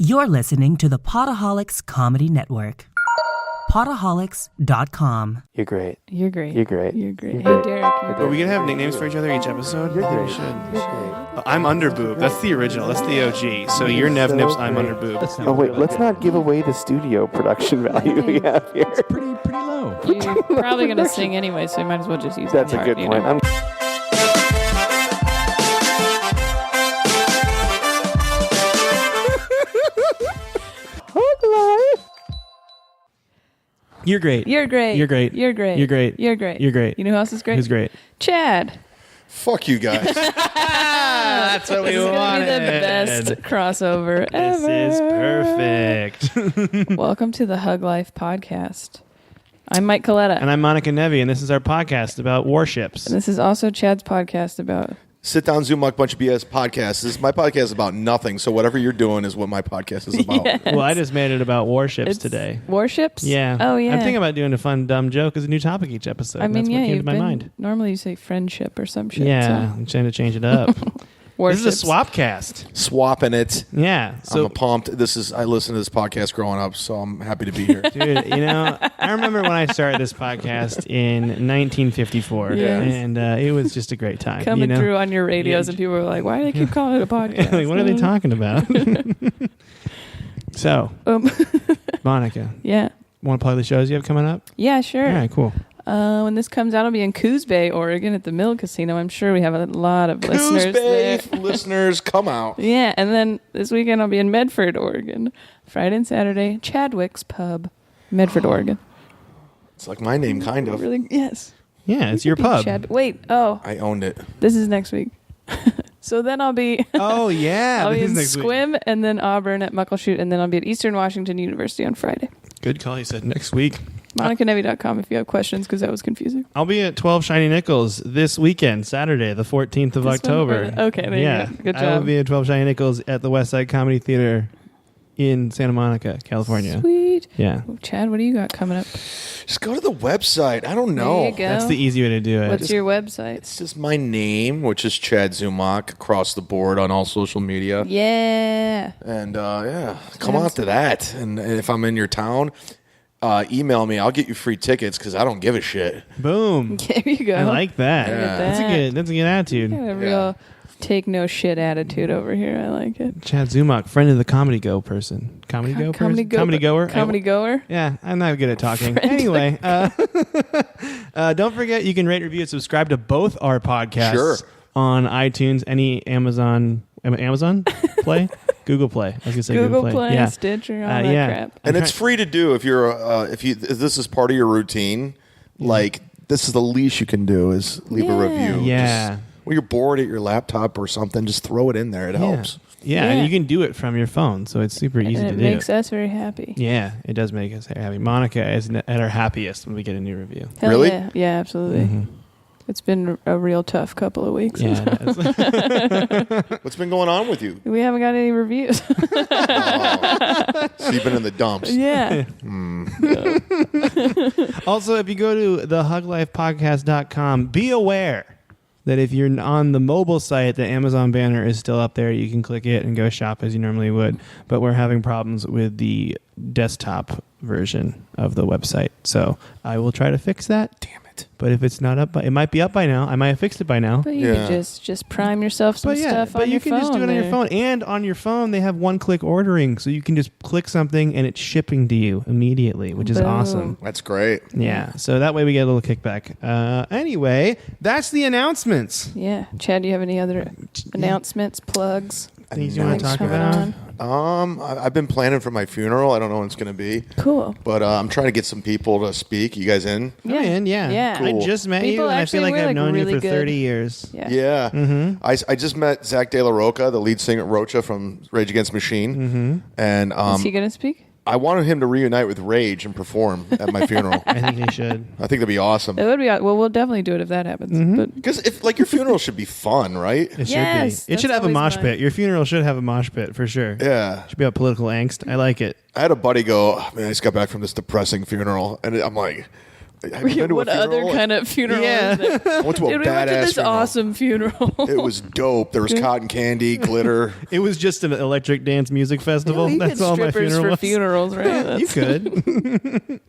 You're listening to the Potaholics Comedy Network. Potaholics.com. You're great. You're great. You're great. You're great. You're Hey, great. Derek. Are we going to have nicknames for each other each episode? You're I think great. we should. You're great. I'm Underboob. That's the original. That's the OG. So you're Nev Nips, I'm Underboob. Oh, wait, let's not give away the studio production value we have here. Pretty low. You're probably going to sing anyway, so you might as well just use That's the a part, good point. know? You're great. You're great. You're great. You're great. You're great. You're great. You're great. You know who else is great? Who's great? Chad. Fuck you guys. That's what This is going to be the best crossover ever. This is perfect. Welcome to the Hug Life podcast. I'm Mike Coletta. And I'm Monica Nevi, and this is our podcast about warships. And this is also Chad's podcast about... Sit down, Zumock, bunch of BS podcast. My podcast is about nothing, so whatever you're doing is what my podcast is about. Yes. Well, I just made it about warships It's today. Warships? Yeah. Oh, yeah. I'm thinking about doing a fun, dumb joke as a new topic each episode. I mean, That's yeah, what came you've to my been... mind. Normally you say friendship or some shit. Yeah, I'm trying to change it up. This is a Swapcast. Swapping it. Yeah. So, I'm pumped. I listened to this podcast growing up, so I'm happy to be here. dude, I remember when I started this podcast in 1954, Yes. and it was just a great time. Coming through on your radios, and people were like, "Why do they keep calling it a podcast? Like, what are they talking about?" So, Monica, Yeah, want to plug the shows you have coming up? yeah, sure. All right, cool. When this comes out, I'll be in Coos Bay, Oregon, at the Mill Casino. I'm sure we have a lot of listeners Coos Bay there. listeners, come out. Yeah, and then this weekend I'll be in Medford, Oregon, Friday and Saturday. Chadwick's Pub, Medford, Oregon. It's like my name, kind of. Really? Yes. Yeah, it's your pub. Wait. Oh, I owned it. this is next week. So then I'll be. Oh yeah, I'll be this in is next week. Squim and then Auburn at Muckleshoot, and then I'll be at Eastern Washington University on Friday. Good call. You said next week. MonicaNevi.com if you have questions, because that was confusing. I'll be at 12 Shiny Nickels this weekend, Saturday, the 14th of This October. one? Okay, there you go. Good I will job. be at 12 Shiny Nickels at the West Side Comedy Theater in Santa Monica, California. Sweet. Yeah. Well, Chad, what do you got coming up? Just go to the website. I don't know. There you go. That's the easy way to do it. What's your website? It's just my name, which is Chad Zumock, across the board on all social media. Yeah. And come out to that. And if I'm in your town, email me. I'll get you free tickets because I don't give a shit. Boom. There you go. I like that. Yeah. That's a good attitude. Got a real take no shit attitude over here. I like it. Chad Zumock, friend of the Comedy Go person. Comedy Go person? Comedy Goer? Comedy Goer? Yeah, I'm not good at talking. Anyway, don't forget you can rate, review, and subscribe to both our podcasts Sure. on iTunes, any Amazon Play, Google Play. I was gonna say Google Play, Yeah. Stitcher, all that Yeah. crap. And it's free to do if you're if this is part of your routine. Like this is the least you can do is leave a review. Yeah. Just, when you're bored at your laptop or something, just throw it in there. It helps. Yeah, Yeah. and you can do it from your phone, so it's super easy And to it do. makes us very happy. Yeah, it does make us happy. Monica is at her happiest when we get a new review. Hell Really? Yeah, yeah, absolutely. It's been a real tough couple of weeks. Yeah, it is. What's been going on with you? We haven't got any reviews. So you've been in the dumps. Yeah. Also, if you go to thehuglifepodcast.com, be aware that if you're on the mobile site, the Amazon banner is still up there. You can click it and go shop as you normally would. But we're having problems with the desktop version of the website. So I will try to fix that. Damn it. But if it's not up, it might be up by now. I might have fixed it by now. But you Yeah. can just prime yourself some stuff on but your you can phone. just do it on your there. phone. And on your phone, they have one-click ordering. So you can just click something and it's shipping to you immediately, which is Boom. awesome. That's great. Yeah, so that way we get a little kickback. Anyway, that's the announcements. Yeah. Chad, do you have any other announcements, plugs? Things you want to talk coming about? on? I've been planning for my funeral. I don't know when it's going to be, Cool. but I'm trying to get some people to speak. You guys in? I'm in, yeah. Yeah. Cool. I just met People you, and I actually feel like were, I've like, known really you for good. 30 years. Yeah. Yeah. Mm-hmm. I just met Zach De La Rocha, the lead singer Rocha from Rage Against the Machine, and Is he going to speak? I wanted him to reunite with Rage and perform at my funeral. I think he should. I think that'd be awesome. It would be. Well, we'll definitely do it if that happens. But Because if like your funeral should be fun, right? It Yes, should be. It should that's have a always mosh mine. pit. Your funeral should have a mosh pit for sure. Yeah. Should be about political angst. I like it. I had a buddy go, oh, man, I just got back from this depressing funeral, and I'm like, Have you been to What a funeral? other kind of funeral Yeah. is there? I went to a Dude, we badass went to this funeral. awesome funeral. It was dope. There was cotton candy, glitter. It was just an electric dance music festival. You That's get all my strippers funeral for was. funerals, right? You could.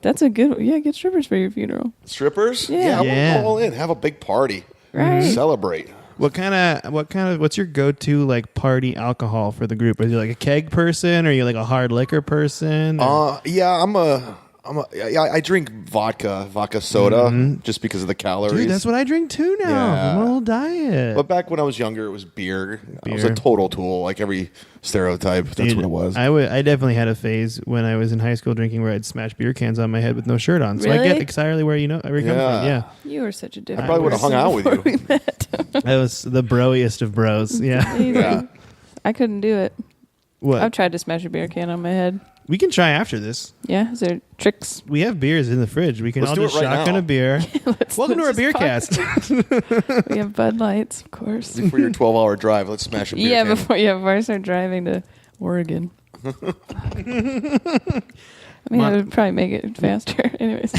That's a good. Yeah, get strippers for your funeral. Strippers? Yeah. I Yeah. want to go all in. Have a big party. Right. Celebrate. What's your go-to like party alcohol for the group? Are you like a keg person? Or are you like a hard liquor person? I drink vodka soda, just because of the calories. Dude, that's what I drink too now. Yeah. I'm on a little diet. But back when I was younger, it was beer. I was Beer. a total tool, like every stereotype. That's Dude, what it was. I definitely had a phase when I was in high school drinking where I'd smash beer cans on my head with no shirt on. So I Really? get entirely where you come from. Yeah, You were such a different. probably would've hung out with you. person before we met. I was the broiest of bros. Yeah. Yeah. I couldn't do it. What? I've tried to smash a beer can on my head. We can try after this. Yeah, is there tricks? We have beers in the fridge. We can Let's all do it just right shotgun now. a beer. Welcome to our let's beer just cast. We have Bud Lights, of course. For your 12-hour drive, let's smash a beer Yeah, can. before I start driving to Oregon. I mean, I would probably make it faster. Anyways.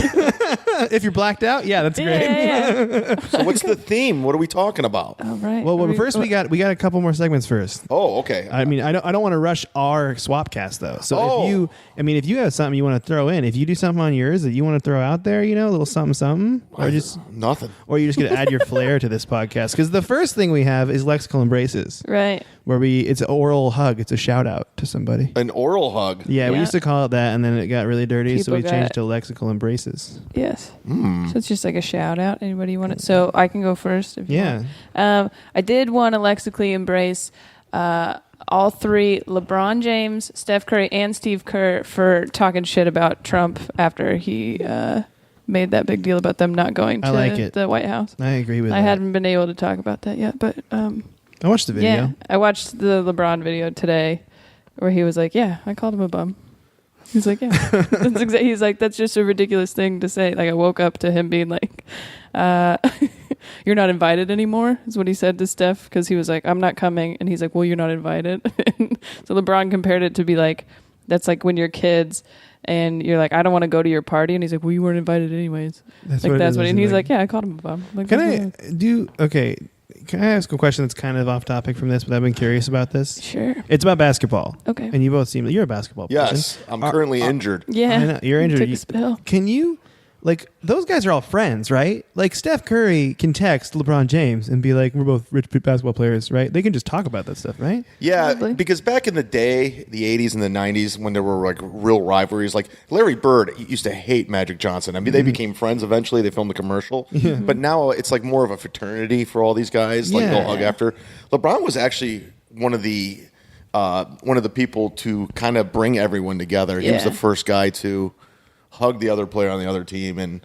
If you're blacked out, yeah, that's great. Yeah. So what's the theme? What are we talking about? All right. Well, first we got a couple more segments first. Oh, okay. I mean, I don't want to rush our Swapcast though. So Oh. if you have something you want to throw in, if you do something on yours that you want to throw out there, a little something, or Nothing. you're just going to add your flair to this podcast. Because the first thing we have is lexical embraces, Right. where it's an oral hug. It's a shout out to somebody. An oral hug. Yeah, we Yeah. used to call it that, and then it got really dirty, so People we got changed it. to lexical embraces. Yes. So it's just like a shout out. Anybody want it? So I can go first. If you Yeah. want. I did want to lexically embrace all three: LeBron James, Steph Curry, and Steve Kerr for talking shit about Trump after he made that big deal about them not going I to like it. the White House. I agree with that. I hadn't been able to talk about that yet, but I watched the video. yeah, I watched the LeBron video today where he was like, "Yeah, I called him a bum." He's like, "Yeah," he's like, "That's just a ridiculous thing to say." Like, I woke up to him being like, "You're not invited anymore," is what he said to Steph, because he was like, "I'm not coming," and he's like, "Well, you're not invited." So LeBron compared it to be like, that's like when you're kids and you're like, "I don't want to go to your party," and he's like, "Well, you weren't invited anyways." That's Like what it that's is, what, and isn't he's it? like, "Yeah, I called him a bum." Like, Can I ask a question that's kind of off topic from this, but I've been curious about this? Sure. It's about basketball. Okay. And you both seem you're a basketball person. Yes, I'm currently injured. Yeah. I know, you're injured. Took a spill. Can you, like, those guys are all friends, right? Like, Steph Curry can text LeBron James and be like, "We're both rich basketball players," right? They can just talk about that stuff, right? Yeah, Probably. because back in the day, the 80s and the 90s, when there were like real rivalries, like Larry Bird used to hate Magic Johnson. I mean, they became friends eventually. They filmed a commercial. But now it's like more of a fraternity for all these guys. Like Yeah. they'll hug after. LeBron was actually one of the people to kind of bring everyone together. He was Yeah. the first guy to hug the other player on the other team. And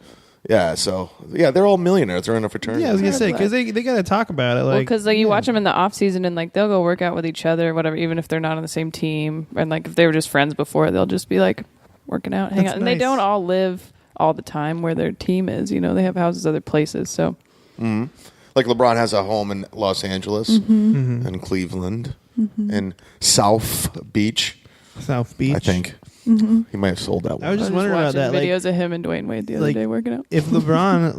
they're all millionaires. They're in a fraternity. Yeah, I was gonna say because they got to talk about it. Well, Like, because you watch them in the off season and like they'll go work out with each other, whatever, even if they're not on the same team, and like if they were just friends before, they'll just be like working out, hang That's out, and they nice. don't all live all the time where their team is. You know, they have houses other places. So Like LeBron has a home in Los Angeles and Cleveland and South Beach, South Beach. I think. He might have sold that one. I was just wondering about watching that. Like, videos of him and Dwayne Wade the other like, day working out. if LeBron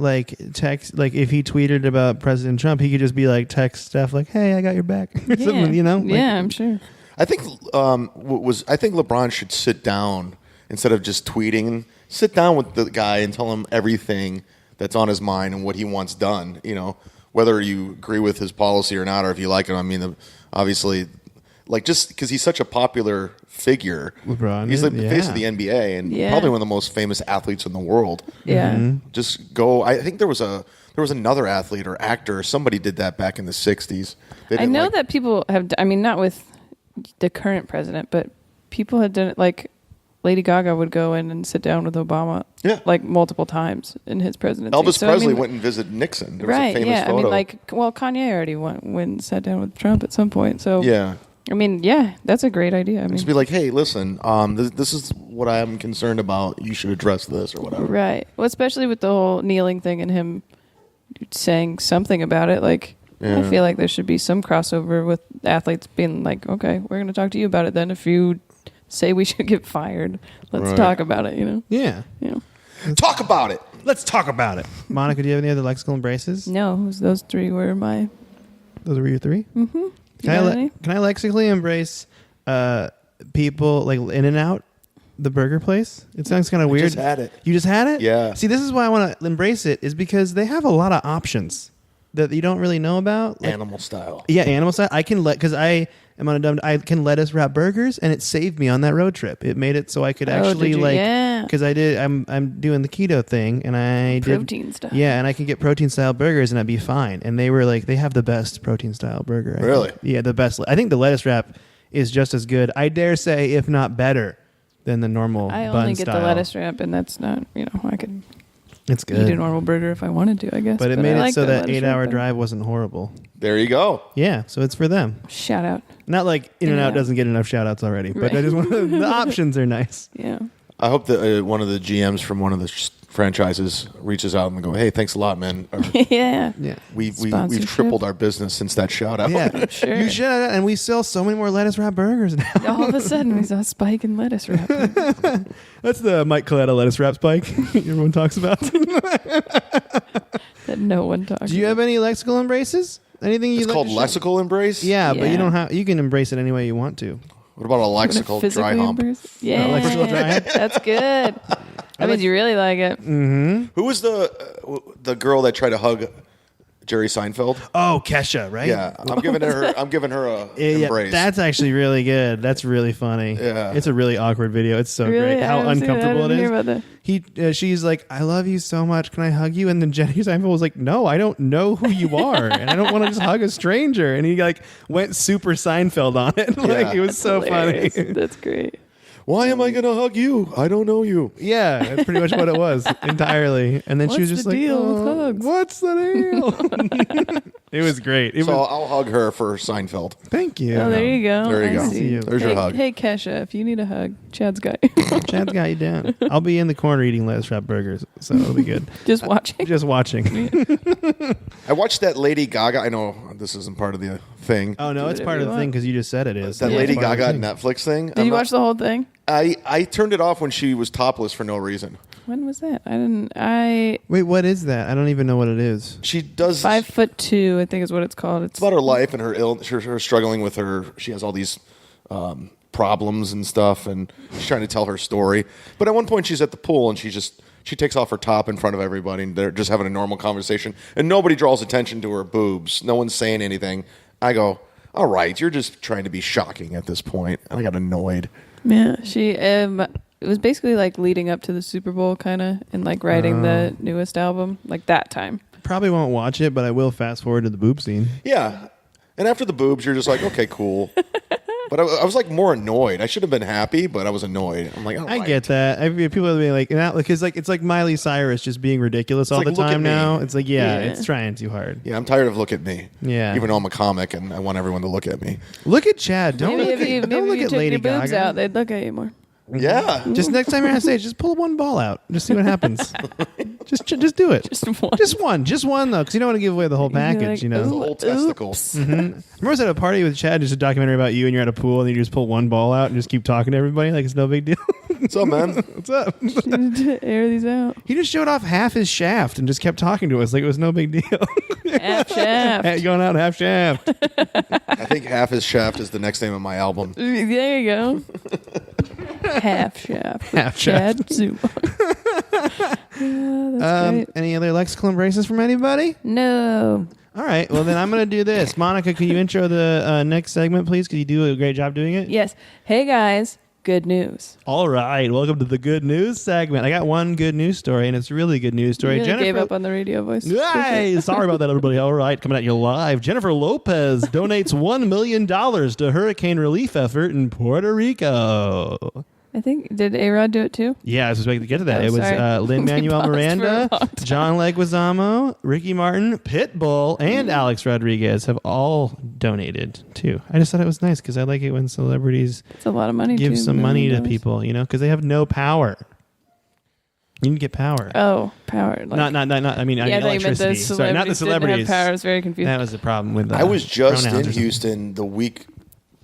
if he tweeted about President Trump, he could just be like text Steph like, "Hey, I got your back," or something, you know? Like, yeah, I'm sure. I think I think LeBron should sit down instead of just tweeting. Sit down with the guy and tell him everything that's on his mind and what he wants done. You know, whether you agree with his policy or not, or if you like him. I mean, obviously, like just because he's such a popular figure, LeBron he's is, like the face yeah. of the NBA and Yeah. probably one of the most famous athletes in the world. Yeah. Just go. I think there was another athlete or actor. Somebody did that back in the '60s. I know that people have. I mean, not with the current president, but people had done it. Like Lady Gaga would go in and sit down with Obama, Yeah. like multiple times in his presidency. Elvis So, I Presley mean, went and visited Nixon. There was right? a famous Yeah, photo. I mean, like, well, Kanye already went and sat down with Trump at some point. So yeah. I mean, yeah, that's a great idea. I mean, Just be like, hey, listen, this is what I'm concerned about. You should address this or whatever. right. Well, especially with the whole kneeling thing and him saying something about it. Like, Yeah. I feel like there should be some crossover with athletes being like, okay, we're going to talk to you about it then. If you say we should get fired, let's Right. talk about it, you know? Yeah. You know? Talk about it. Let's talk about it. Monica, do you have any other lexical embraces? No, those three were my. Those were your three? Mm-hmm. Can I lexically embrace people like In-N-Out, the burger place? It sounds kind of weird. Just had it. You just had it? Yeah. See, this is why I want to embrace it, is because they have a lot of options that you don't really know about. Like, Animal style. yeah, animal style. I can because I am on a dumb. I can lettuce wrap burgers, and it saved me on that road trip. It made it so I could actually Yeah. because I did. I'm doing the keto thing, and I did Protein style. Yeah, and I can get protein style burgers, and I'd be fine. And they were like, they have the best protein style burger. I Really? think. Yeah, the best. I think the lettuce wrap is just as good. I dare say, if not better, than the normal I bun only get style. the lettuce wrap, and that's not. I could It's eat a good, normal burger if I wanted to. I guess. but it made I it like so the that lettuce 8-hour wrap. drive wasn't horrible. There you go. Yeah, so it's for them. Shout out. Not like In-N-Out In-N-Out. doesn't get enough shout outs already, but I Right. just want the options are nice. Yeah. I hope that one of the GMs from one of the franchises reaches out and go, "Hey, thanks a lot, man. Or, Yeah. Yeah. we've Sponsorship. tripled our business since that shout out." Yeah, Sure. You should, and we sell so many more lettuce wrap burgers now. All of a sudden, we saw a spike in lettuce wrap. That's the Mike Coletta lettuce wrap spike everyone talks about. That no one talks. Do you have any lexical embraces? Anything you It's like called to share? lexical embrace. Yeah, but Yeah. you don't have. You can embrace it any way you want to. What about a lexical dry hump? Yeah, lexical dry hump? that's good. That means you really like it. Who was the girl that tried to hug Jerry Seinfeld? Oh, Kesha, right? Yeah, I'm giving her a Yeah, embrace. that's actually really good. That's really funny. Yeah. It's a really awkward video. It's so Really? great. I How haven't seen it. I uncomfortable it didn't is. hear about that. She's like, "I love you so much. Can I hug you?" And then Jenny Seinfeld was like, "No, I don't know who you are, and I don't want to just hug a stranger." And he like went super Seinfeld on it. Like it was so Hilarious. funny. That's great. Why am I going to hug you? I don't know you. Yeah, that's pretty much what it was entirely. And then she was What's just the like, deal with "Oh, hugs?" what's the deal?" It was great. It So was, I'll hug her for Seinfeld. thank you. Oh, there you go. There you I go. see. you. There's your hug. Hey, Kesha, if you need a hug, Chad's got you. Chad's got you down. I'll be in the corner eating lettuce wrap burgers, so it'll be good. Just watching. Just watching. I watched that Lady Gaga. I know this isn't part of the thing. Oh no, Do it's whatever part you of the want. thing because you just said it is. That Yeah, Lady it's part of the Gaga thing. Netflix thing. Did you watch the whole thing? I turned it off when she was topless for no reason. When was that? I didn't. Wait, what is that? I don't even know what it is. She does 5'2", I think is what it's called. It's about her life and her struggling with her. She has all these problems and stuff, and she's trying to tell her story. But at one point, she's at the pool and she takes off her top in front of everybody, and they're just having a normal conversation, and nobody draws attention to her boobs. No one's saying anything. I go, all right, you're just trying to be shocking at this point. And I got annoyed. Yeah, she. It was basically like leading up to the Super Bowl, kind of, and like writing the newest album, like that time. Probably won't watch it, but I will fast forward to the boob scene. Yeah. And after the boobs, you're just like, okay, cool. But I was like more annoyed. I should have been happy, but I was annoyed. I'm like, all I right. get that. People are being like, because like it's like Miley Cyrus just being ridiculous all like, the look at time me. now. It's like, yeah, Yeah. it's trying too hard. Yeah, I'm tired of look at me. Yeah. Even though I'm a comic and I want everyone to look at me. Look at Chad. Don't Maybe look if you, at, don't maybe look you at took Lady your boobs Gaga. out, they'd look at you more. Yeah. Just next time you're on stage, just pull one ball out. Just see what happens. just do it. Just one. Just one though, because you don't want to give away the whole package. like, you know. The whole testicle. Remember I was at a party with Chad, just a documentary about you, and you're at a pool, and you just pull one ball out and just keep talking to everybody like it's no big deal. What's up, man? What's up? Air these out. He just showed off half his shaft and just kept talking to us like it was no big deal. Half shaft. Going out half shaft. I think Half His Shaft is the next name of my album. There you go. Half shaft. Half Chad Zumock. Yeah, that's great. Any other lexical embraces from anybody? No. All right. Well, then I'm going to do this. Monica, can you intro the next segment, please? Because you do a great job doing it. Yes. Hey guys, good news. All right. Welcome to the good news segment. I got one good news story, and it's a really good news story. You really gave up on the radio voice. Hey, sorry about that, everybody. All right, coming at you live. Jennifer Lopez donates $1 million to hurricane relief effort in Puerto Rico. I think, did A-Rod do it too? Yeah, I was expecting to get to that. Oh, It was sorry. Lin-Manuel We paused for a Miranda, long time. John Leguizamo, Ricky Martin, Pitbull, and Alex Rodriguez have all donated too. I just thought it was nice because I like it when celebrities It's a lot of money. give $2 some money to million. people, you know, because they have no power. You need to get power. Oh, power. Like, Not. I mean, I thought you meant electricity. the Sorry, not the celebrities celebrities. didn't have power. I was very confused. That was the problem with. I was just pronouns in or something. Houston the week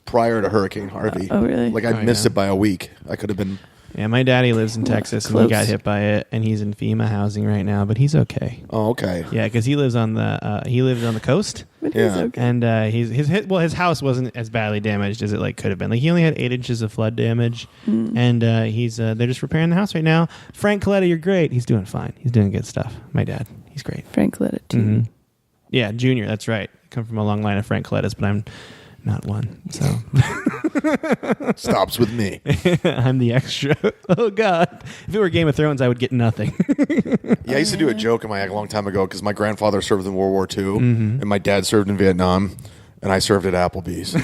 prior to Hurricane Harvey. Oh, really? Like I Oh, missed yeah. it by a week. I could have been Yeah, my daddy lives in Texas, and he Close. got hit by it, and he's in FEMA housing right now, but he's okay. Oh, okay. Yeah, because he lives on the coast, But he's Yeah. okay. and his house wasn't as badly damaged as it could have been. Like he only had 8 inches of flood damage, and they're just repairing the house right now. Frank Coletta, you're great. He's doing fine. He's doing good stuff. My dad, he's great. Frank let it too. Mhm. Yeah, Junior. That's right. I come from a long line of Frank Colettas, but I'm not one. So Stops with me. I'm the extra. Oh God! If it were Game of Thrones, I would get nothing. Yeah, I used to do a joke in my act a long time ago because my grandfather served in World War II and my dad served in Vietnam, and I served at Applebee's. I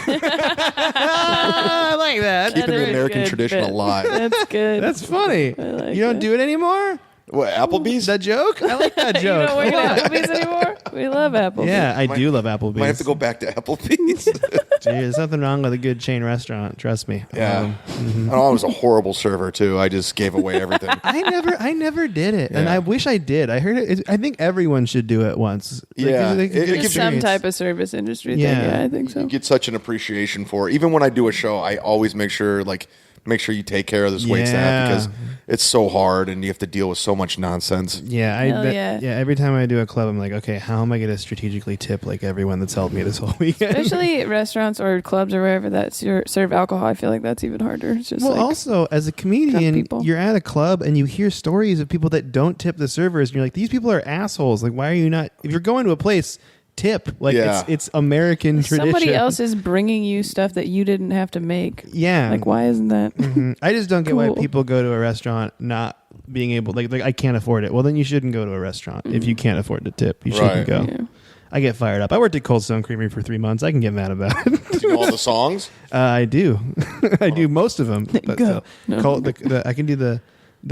like that. Keeping the That is American good tradition bit. alive. That's good. That's funny. like You don't that. do it anymore? What, Applebee's? That joke? I like that joke. You don't work at Applebee's anymore? We love Applebee's. Yeah, I do love Applebee's. Might have to go back to Applebee's. Dude, there's nothing wrong with a good chain restaurant. Trust me. Yeah. I was a horrible server, too. I just gave away everything. I never did it, and Yeah. I wish I did. I heard it. I think everyone should do it once. Yeah. it's a good It gives It's some experience. type of service industry Yeah. thing. Yeah, I think so. You get such an appreciation for it. Even when I do a show, I always make sure you take care of this wait Yeah. staff because it's so hard and you have to deal with so much nonsense. Yeah, Hell yeah. Every time I do a club, I'm like, okay, how am I going to strategically tip like everyone that's helped me this whole weekend? Especially restaurants or clubs or wherever that serve alcohol. I feel like that's even harder. It's just Well, like, also as a comedian, people. you're at a club and you hear stories of people that don't tip the servers, and you're like, these people are assholes. Like, why are you not? If you're going to a place, tip. Like, Yeah. it's American tradition. somebody else is bringing you stuff that you didn't have to make. Yeah. Like, why isn't that? Mhm. I just don't get why Cool. people go to a restaurant not being able, like I can't afford it. Well, then you shouldn't go to a restaurant if you can't afford to tip. You shouldn't Right. go. Yeah. I get fired up. I worked at Cold Stone Creamery for 3 months. I can get mad about it. Do you know all the songs? I do. I do most of them. But Go. still. No. I can do the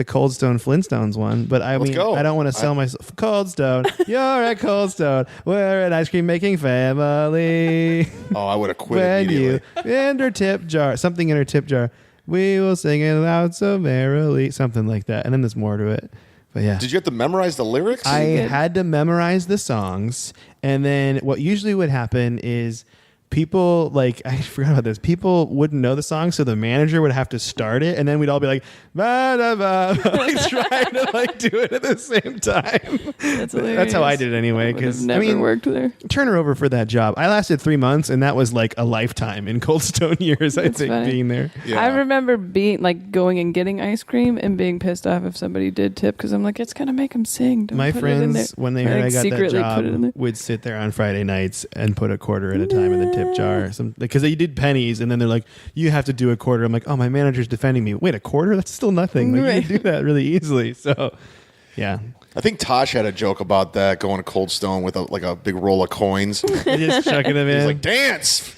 Cold Stone Flintstones one, but I Let's mean, go. I don't want to sell myself. Cold Stone, you're at Cold Stone. We're an ice cream making family. Oh, I would have quit When you immediately. in her tip jar, something in her tip jar, we will sing it loud so merrily, something like that. And then there's more to it. But yeah. Did you have to memorize the lyrics? I good. had to memorize the songs, and then what usually would happen is people, like, I forgot about this. People wouldn't know the song, so the manager would have to start it, and then we'd all be like, ba, da, ba, like trying to like do it at the same time. That's That's how I hilarious. did it anyway. Would have Because never I mean, worked there. turn her over for that job. I lasted 3 months, and that was like a lifetime in Cold Stone years. I That's think funny. being there. Yeah. I remember being like going and getting ice cream and being pissed off if somebody did tip because I'm like, it's gonna make them sing. Don't My put it in there. friends, when they Or, heard like, I got that secretly job, put it in there. would sit there on Friday nights and put a quarter at a time in the tip jar. Because they did pennies, and then they're like, you have to do a quarter. I'm like, oh, my manager's defending me. Wait, a quarter? That's still nothing. Like, you Right. can do that really easily. So, yeah. I think Tosh had a joke about that, going to Cold Stone with a big roll of coins. Just chucking them He's in. like, dance!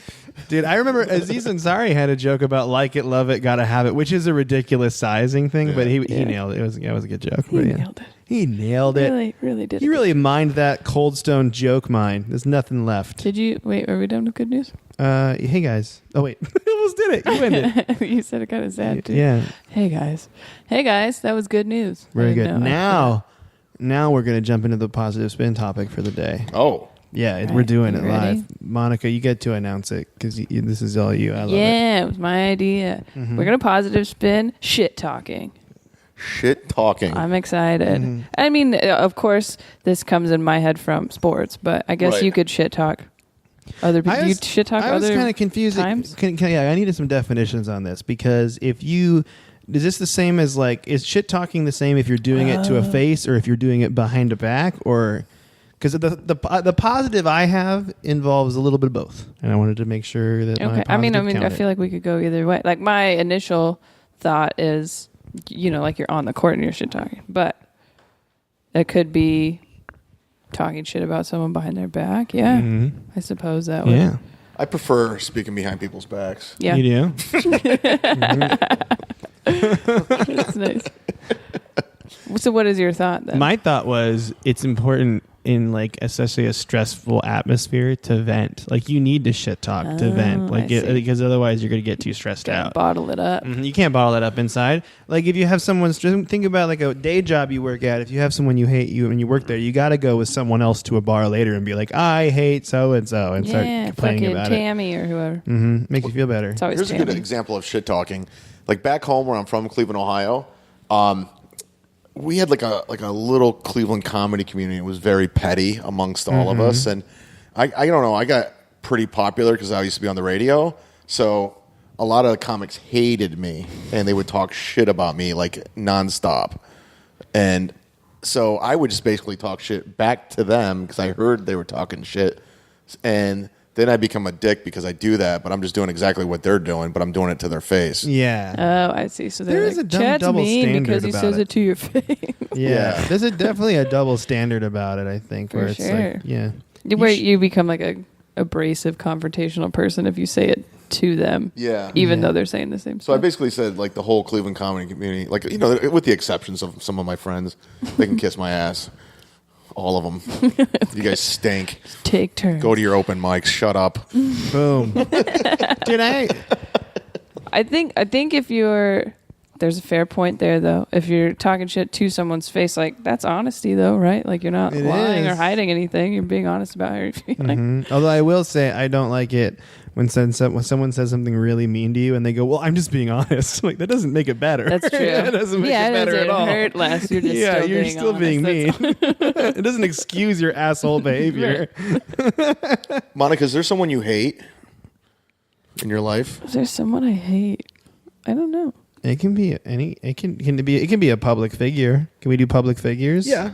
Dude, I remember Aziz Ansari had a joke about like it, love it, gotta have it, which is a ridiculous sizing thing, but he Yeah. nailed it. It was a good joke. He but yeah. nailed it. He nailed it. Really, really did. He it. really mined that Cold Stone joke mine. There's nothing left. Did you wait? Are we done with good news? Hey guys. Oh wait, I almost did it. You ended. You said it kind of sad too. Yeah, Hey guys, that was good news. I very didn't good. know. Now we're gonna jump into the positive spin topic for the day. Oh. Yeah, Right. we're doing it You ready? live. Monica, you get to announce it because this is all you. I love it. Yeah, it was my idea. Mm-hmm. We're gonna positive spin shit talking. Shit talking. I'm excited. Mm-hmm. I mean, of course, this comes in my head from sports, but I guess Right. you could shit talk other people. You shit talk I was other kind of confused. times. Yeah, I needed some definitions on this because is this the same as like, is shit talking the same if you're doing it to a face or if you're doing it behind a back, or because the positive I have involves a little bit of both, and I wanted to make sure that my Okay. I mean, I counted. feel like we could go either way. Like my initial thought is, like you're on the court and you're shit talking, but it could be talking shit about someone behind their back. Yeah, Mhm. I suppose that would. Yeah, I prefer speaking behind people's backs. Yeah, you do. that's nice. So, what is your thought then? My thought was it's important in like especially a stressful atmosphere to vent. Like you need to shit talk to vent, like because otherwise you're gonna get too stressed out. Bottle it up. You can't bottle that up inside. Like if you have someone, think about like a day job you work at. If you have someone you hate and you work there, you got to go with someone else to a bar later and be like, I hate so and so, and start complaining about Tammy or whoever. Make you feel better. It's always Here's Tammy. a good example of shit talking. Like back home where I'm from, Cleveland, Ohio. We had like a little Cleveland comedy community. It was very petty amongst all of us, and I don't know. I got pretty popular because I used to be on the radio, so a lot of the comics hated me, and they would talk shit about me like nonstop, and so I would just basically talk shit back to them because I heard they were talking shit, and then I become a dick because I do that, but I'm just doing exactly what they're doing, but I'm doing it to their face. Yeah. Oh, I see. So There they're is like, a dumb Chad's double mean standard because he about says it. it to your face. Yeah. There's definitely a double standard about it, I think, where For it's sure. like, yeah. Where you become like a abrasive, confrontational person if you say it to them. Yeah. Even though they're saying the same So I stuff. basically said, like, the whole Cleveland comedy community, like, you know, with the exceptions of some of my friends, they can kiss my ass. All of them. You guys stink. Take turns. Go to your open mics. Shut up. Boom. Dude, I think if you're, there's a fair point there though. If you're talking shit to someone's face, like that's honesty though, right? Like you're not It lying or is. hiding anything. You're being honest about how you're feeling. Although I will say I don't like it when someone says something really mean to you and they go, well, I'm just being honest. Like that doesn't make it better. That's true. It doesn't make it better at all. Hurt less. You're just Yeah, still you're being still honest. being mean. That's It doesn't excuse your asshole behavior. Monica, is there someone you hate in your life? Is there someone I hate? I don't know. It can be any. It can be a public figure. Can we do public figures? Yeah.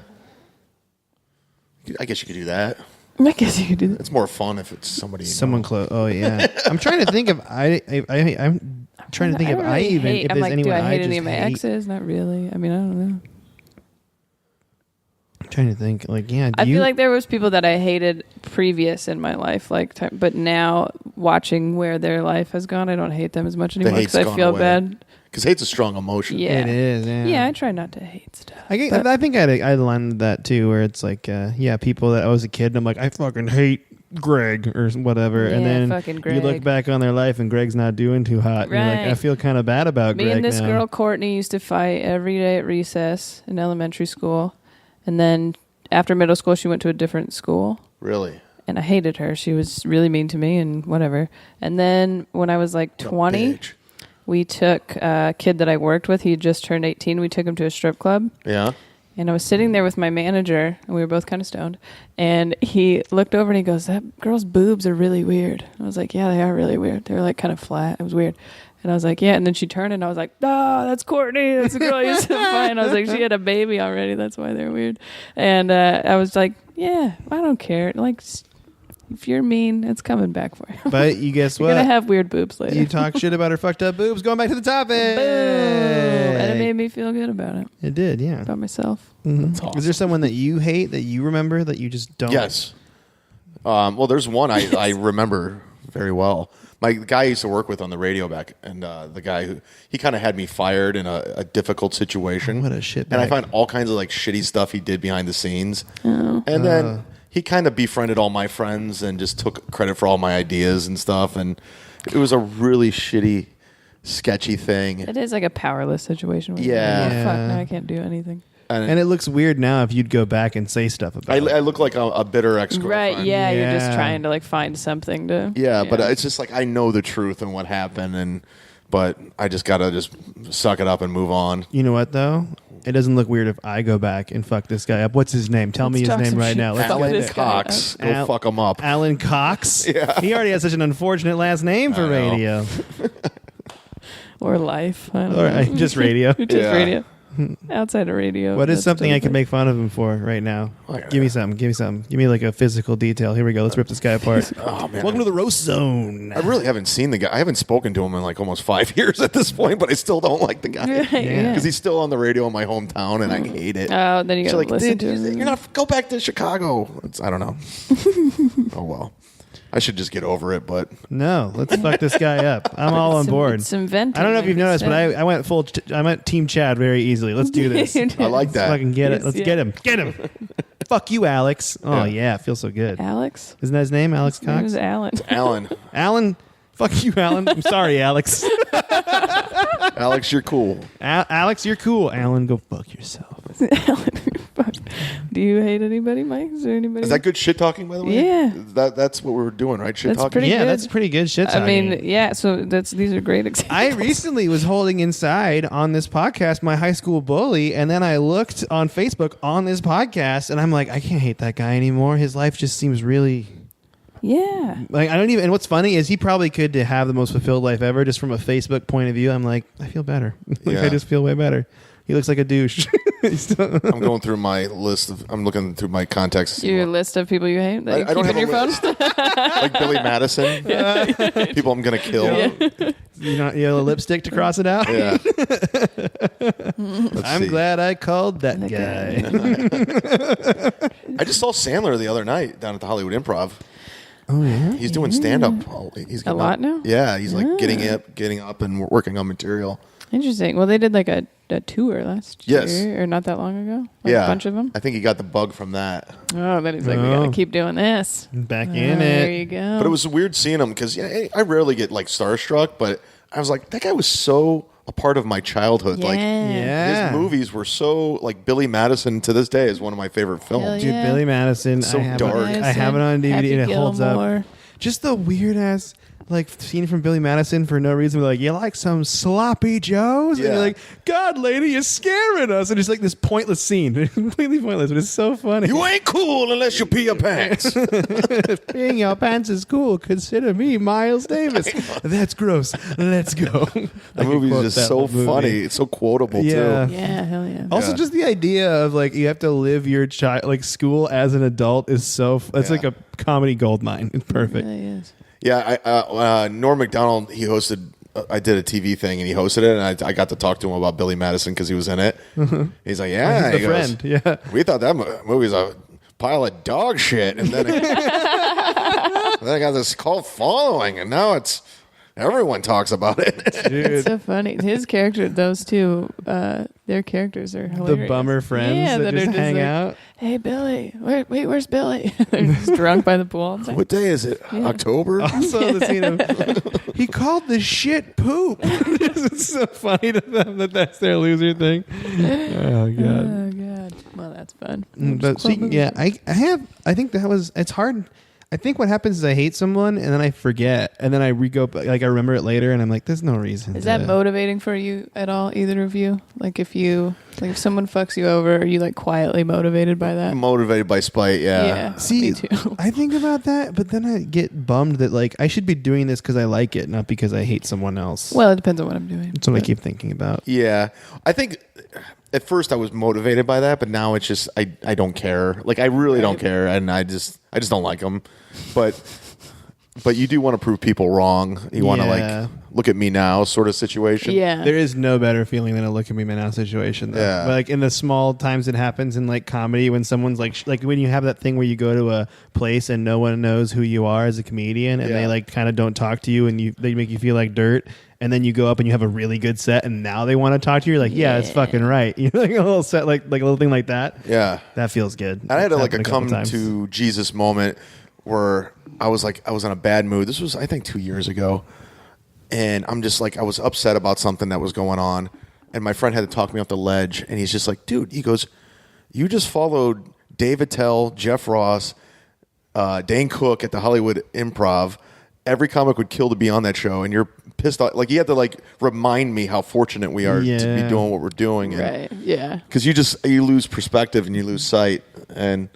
I guess you could do that. I guess you could do that. It's more fun if it's somebody you Someone know. close. Oh yeah. I'm trying to think if I'm trying to think if don't I really even hate. if I'm there's like, anyone do I hate just any of my hate. exes? Not really. I mean, I don't know. I'm trying to think. Like yeah. I feel like there was people that I hated previous in my life, like, but now watching where their life has gone, I don't hate them as much anymore hate's because I gone feel away. bad. Because hate's a strong emotion. Yeah, It is. Yeah. Yeah, I try not to hate stuff. I think I'd landed that too, where it's like, people that I was a kid, and I'm like, I fucking hate Greg or whatever, and Yeah, then fucking you look Greg. back on their life, and Greg's not doing too hot. And you're like, Right. I feel kind of bad about Me Greg and this now. girl Courtney used to fight every day at recess in elementary school, and then after middle school, she went to a different school. Really? And I hated her. She was really mean to me and whatever. And then when I was like 20, Bitch. we took a kid that I worked with. He had just turned 18. We took him to a strip club. Yeah. And I was sitting there with my manager, and we were both kind of stoned. And he looked over and he goes, "That girl's boobs are really weird." I was like, "Yeah, they are really weird. They were like kind of flat. It was weird." And I was like, "Yeah." And then she turned and I was like, "Ah, that's Courtney. That's the girl I used to fight." And I was like, "She had a baby already. That's why they're weird." And I was like, "Yeah, I don't care. Like, if you're mean, it's coming back for you." But you guess You're what? gonna have weird boobs later. You talk shit about her fucked up boobs. Going back to the topic. Boom. And it made me feel good about it, It did, yeah. about myself. That's awesome. Is there someone that you hate that you remember that you just don't? Yes. Well, there's one I remember very well. The guy I used to work with on the radio back, and the guy he kind of had me fired in a difficult situation. What a shitbag. And I find all kinds of like shitty stuff he did behind the scenes. And then he kind of befriended all my friends and just took credit for all my ideas and stuff. And it was a really shitty, sketchy thing. It is like a powerless situation. Where Yeah. you're like, oh, fuck, Yeah. now I can't do anything. And it looks weird now if you'd go back and say stuff about I it. look like a bitter ex-girlfriend. Right, yeah, you're just Yeah. trying to like find something to. Yeah, but it's just like I know the truth and what happened, but I just gotta just suck it up and move on. You know what, though? It doesn't look weird if I go back and fuck this guy up. What's his name? Tell me Let's his talk name some right shit. now. Let's Fuck get this it. guy Cox, go Al- fuck him up. Alan Cox? Yeah. He already has such an unfortunate last name for I know. radio. Or life. I don't Or know. just radio. Just Yeah. radio. Outside of radio. What is that's something I can different. make fun of him for right now? Oh, Give me something. Give me something. Give me like a physical detail. Here we go. Let's rip this guy apart. Oh man, Welcome to the roast zone. I really haven't seen the guy. I haven't spoken to him in like almost 5 years at this point, but I still don't like the guy Right, yeah. because he's still on the radio in my hometown, and I hate it. Oh, then you She's gotta like, listen "Dude, to it. you're not go back to Chicago." I don't know. Oh well, I should just get over it. But No, let's fuck this guy up. I'm all on board. Some venting. I don't know if you've like noticed, but this. I went I went Team Chad very easily. Let's do this. I like that. Fucking get it. Yes, Let's yeah. get him. Get him. Fuck you, Alex. Oh, Yeah. yeah. It feels so good. Alex? Isn't that his name, Alex His name Cox? was Alan. Alan. Alan? Fuck you, Alan. I'm sorry, Alex. Alex, you're cool. Alex, you're cool. Alan, go fuck yourself. Alan, fuck. Do you hate anybody, Mike? Is there anybody? Is that good shit talking, by the way? Yeah. That's what we're doing, right? Shit That's talking. pretty Yeah, good. that's pretty good shit I talking. mean, yeah, so these are great examples. I recently was holding inside on this podcast my high school bully, and then I looked on Facebook on this podcast, and I'm like, I can't hate that guy anymore. His life just seems really... Yeah. Like, I don't even... And what's funny is he probably could have the most fulfilled life ever, just from a Facebook point of view. I'm like, I feel better. Yeah. I just feel way better. He looks like a douche. I'm going through my list of. I'm looking through my contacts. to see Your what- list of people you hate that you I don't keep have in your a phone? list. Like Billy Madison. People I'm gonna kill. Yeah. You know, a lipstick to cross it out? Yeah. Let's I'm see. glad I called that guy. I just saw Sandler the other night down at the Hollywood Improv. Oh, yeah? He's doing stand up. He's A getting lot up. now? Yeah, he's like getting up and working on material. Interesting. Well, they did like a tour last Yes. year, or not that long ago. Like Yeah, a bunch of them. I think he got the bug from that. Oh, then he's like, we Oh. gotta keep doing this. Back in There it. you go. But it was weird seeing him because I rarely get like starstruck, but I was like, that guy was so a part of my childhood. Like Yeah. his movies were so like Billy Madison to this day is one of my favorite films. Hell Dude, yeah. Billy Madison. So I have dark. It, I have it on DVD Happy and it holds Gilmore. up. Just the weird ass like scene from Billy Madison for no reason. We're like, you like some sloppy joes? And Yeah. you're like, God, lady, you're scaring us. And it's like this pointless scene, completely pointless, but it's so funny. You ain't cool unless you pee your pants. Peeing your pants is cool. Consider me Miles Davis. That's gross. Let's go. The movie's just so funny. It's so quotable Yeah. too. Yeah, hell yeah. Also, Yeah. just the idea of like you have to live your child like school as an adult is so. It's Yeah. like a comedy goldmine. It's It perfect. really is. Yeah, Norm Macdonald, he hosted. I did a TV thing and he hosted it, and I got to talk to him about Billy Madison because he was in it. He's like, "Yeah, He's he the goes, friend. Yeah. we thought that movie's a pile of dog shit," and then then I got this cult following, and now everyone talks about it. It's Dude. so funny. His character, those two, their characters are hilarious. The bummer friends yeah, that are just hang like, out. Hey, Billy. Wait, where's Billy? They're just drunk by the pool all the time. What day is it? October. Also, the scene of he called the shit poop. It's so funny to them that that's their loser thing. Oh god. Oh, God. Well, that's fun. But speaking, yeah, I think that was. It's hard. I think what happens is I hate someone and then I forget and then I re-go like I remember it later and I'm like, there's no reason. Is that to- motivating for you at all, either of you? Like if someone fucks you over, are you like quietly motivated by that? Motivated by spite. Yeah. See, me too. I think about that, but then I get bummed that like I should be doing this because I like it, not because I hate someone else. Well, it depends on what I'm doing. That's what I but- keep thinking about. Yeah. I think at first I was motivated by that, but now it's just I don't care. Like I really don't care, and I just don't like them. But you do want to prove people wrong. You want to Yeah. like look at me now sort of situation. Yeah. There is no better feeling than a look at me now situation. Though. Yeah. But, like in the small times it happens in like comedy when someone's like when you have that thing where you go to a place and no one knows who you are as a comedian and they Yeah. like kind of don't talk to you and they make you feel like dirt. And then you go up and you have a really good set, and now they want to talk to you. You're like, yeah, it's fucking right. You know, like a little set, like a little thing like that. Yeah. That feels good. And I had It's like a happened couple come times. to Jesus moment where I was in a bad mood. This was I think 2 years ago, and I'm just like I was upset about something that was going on, and my friend had to talk me off the ledge, and he's just like, dude, he goes, you just followed Dave Attell, Jeff Ross, Dane Cook at the Hollywood Improv. Every comic would kill to be on that show, and you're pissed off. Like, he had to like remind me how fortunate we are to Yeah. be doing what we're doing, Right. Yeah. Because you lose perspective and you lose sight, and